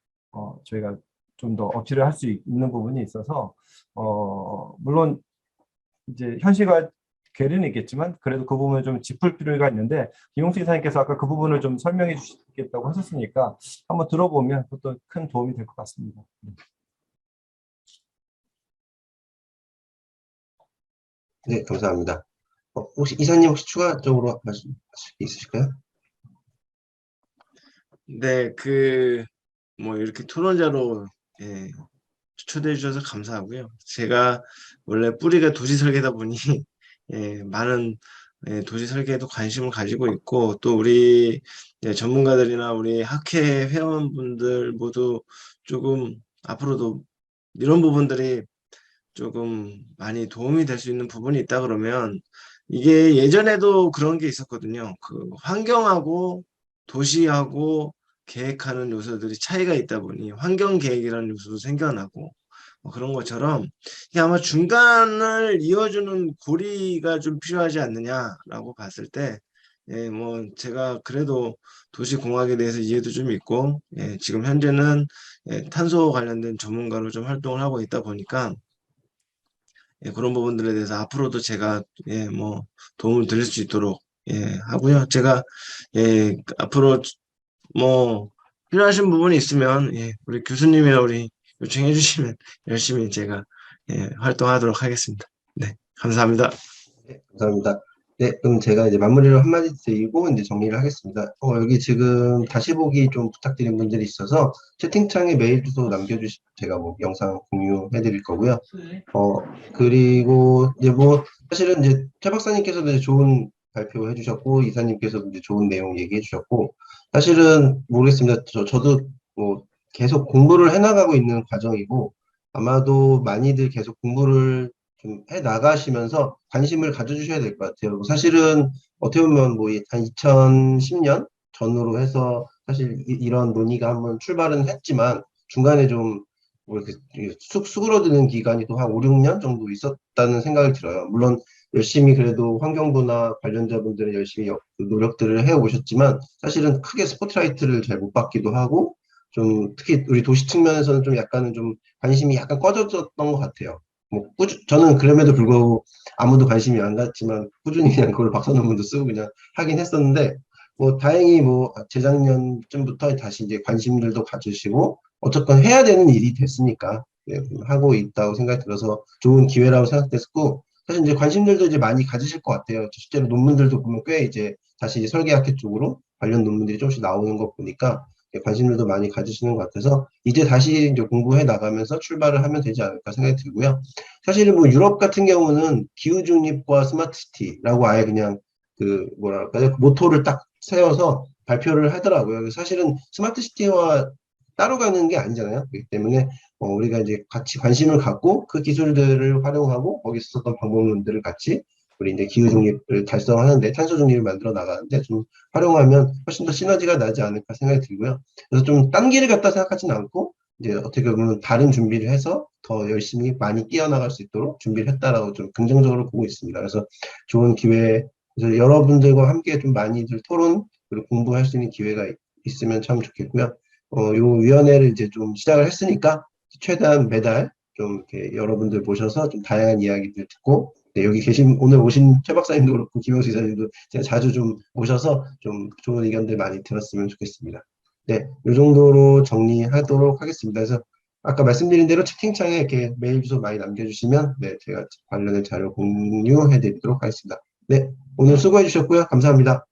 저희가 좀 더 어필을 할 수 있는 부분이 있어서 물론 이제 현실과 괴리는 있겠지만 그래도 그 부분을 좀 짚을 필요가 있는데, 김용수 이사님께서 아까 그 부분을 좀 설명해 주시겠다고 하셨으니까 한번 들어보면 그것도 큰 도움이 될 것 같습니다. 네, 감사합니다. 혹시 이사님 혹시 추가적으로 말씀하실 게 있으실까요? 네, 뭐 이렇게 토론자로 예, 초대해 주셔서 감사하고요. 제가 원래 뿌리가 도시 설계다 보니 많은 도시 설계에도 관심을 가지고 있고, 또 우리 전문가들이나 우리 학회 회원분들 모두 조금 앞으로도 이런 부분들이 조금 많이 도움이 될 수 있는 부분이 있다 그러면, 이게 예전에도 그런 게 있었거든요. 그 환경하고 도시하고 계획하는 요소들이 차이가 있다 보니 환경 계획이라는 요소도 생겨나고, 뭐 그런 것처럼 이게 아마 중간을 이어주는 고리가 좀 필요하지 않느냐라고 봤을 때, 뭐 제가 그래도 도시공학에 대해서 이해도 좀 있고, 지금 현재는 탄소 관련된 전문가로 좀 활동을 하고 있다 보니까, 그런 부분들에 대해서 앞으로도 제가 뭐 도움을 드릴 수 있도록 하고요. 제가 앞으로 뭐 필요하신 부분이 있으면 우리 교수님이나 우리 요청해 주시면 열심히 제가 활동하도록 하겠습니다. 네, 감사합니다. 네, 감사합니다. 네, 그럼 제가 이제 마무리로 한마디 드리고 이제 정리를 하겠습니다. 여기 지금 다시 보기 좀 부탁드린 분들이 있어서 채팅창에 메일 주소 남겨주시면 제가 뭐 영상 공유해 드릴 거고요. 그리고 이제 뭐 사실은 이제 최 박사님께서도 이제 좋은 발표해 주셨고 이사님께서도 이제 좋은 내용 얘기해 주셨고, 사실은 모르겠습니다. 저도 뭐 계속 공부를 해 나가고 있는 과정이고, 아마도 많이들 계속 공부를 좀 해 나가시면서 관심을 가져주셔야 될 것 같아요. 사실은 어떻게 보면 뭐 한 2010년 전으로 해서 사실 이런 논의가 한번 출발은 했지만 중간에 좀 뭐 이렇게 수그러드는 기간이 또 한 5, 6년 정도 있었다는 생각이 들어요. 물론 열심히 그래도 환경부나 관련자분들은 열심히 노력들을 해 오셨지만 사실은 크게 스포트라이트를 잘 못 받기도 하고, 좀 특히 우리 도시 측면에서는 좀 약간은 좀 관심이 약간 꺼져졌던 것 같아요. 뭐 저는 그럼에도 불구하고 아무도 관심이 안 갔지만 꾸준히 그냥 그걸 박사 논문도 쓰고 그냥 하긴 했었는데, 뭐 다행히 뭐 재작년쯤부터 다시 이제 관심들도 가지시고 어쨌건 해야 되는 일이 됐으니까 하고 있다고 생각이 들어서 좋은 기회라고 생각됐고, 사실 이제 관심들도 이제 많이 가지실 것 같아요. 실제로 논문들도 보면 꽤 이제 다시 이제 설계학회 쪽으로 관련 논문들이 조금씩 나오는 거 보니까 관심들도 많이 가지시는 것 같아서 이제 다시 이제 공부해 나가면서 출발을 하면 되지 않을까 생각이 들고요. 사실은 뭐 유럽 같은 경우는 기후 중립과 스마트 시티라고 아예 그냥 그 뭐랄까요, 모토를 딱 세워서 발표를 하더라고요. 사실은 스마트 시티와 따로 가는 게 아니잖아요. 그렇기 때문에 우리가 이제 같이 관심을 갖고 그 기술들을 활용하고 거기서 썼던 방법론들을 같이 우리 이제 기후 중립을 달성하는데 탄소 중립을 만들어 나가는데 좀 활용하면 훨씬 더 시너지가 나지 않을까 생각이 들고요. 그래서 좀 딴 길을 갔다 생각하지는 않고 이제 어떻게 보면 다른 준비를 해서 더 열심히 많이 뛰어나갈 수 있도록 준비를 했다라고 좀 긍정적으로 보고 있습니다. 그래서 좋은 기회, 그래서 여러분들과 함께 좀 많이들 토론 그리고 공부할 수 있는 기회가 있으면 참 좋겠고요. 요 위원회를 이제 좀 시작을 했으니까 최대한 매달 좀 이렇게 여러분들 모셔서 좀 다양한 이야기들 듣고 네, 여기 계신 오늘 오신 최 박사님도 그렇고 김영수 이사님도 제가 자주 좀 모셔서 좀 좋은 의견들 많이 들었으면 좋겠습니다. 네, 이 정도로 정리하도록 하겠습니다. 그래서 아까 말씀드린 대로 채팅창에 이렇게 메일 주소 많이 남겨주시면 네, 제가 관련된 자료 공유해 드리도록 하겠습니다. 네, 오늘 수고해 주셨고요. 감사합니다.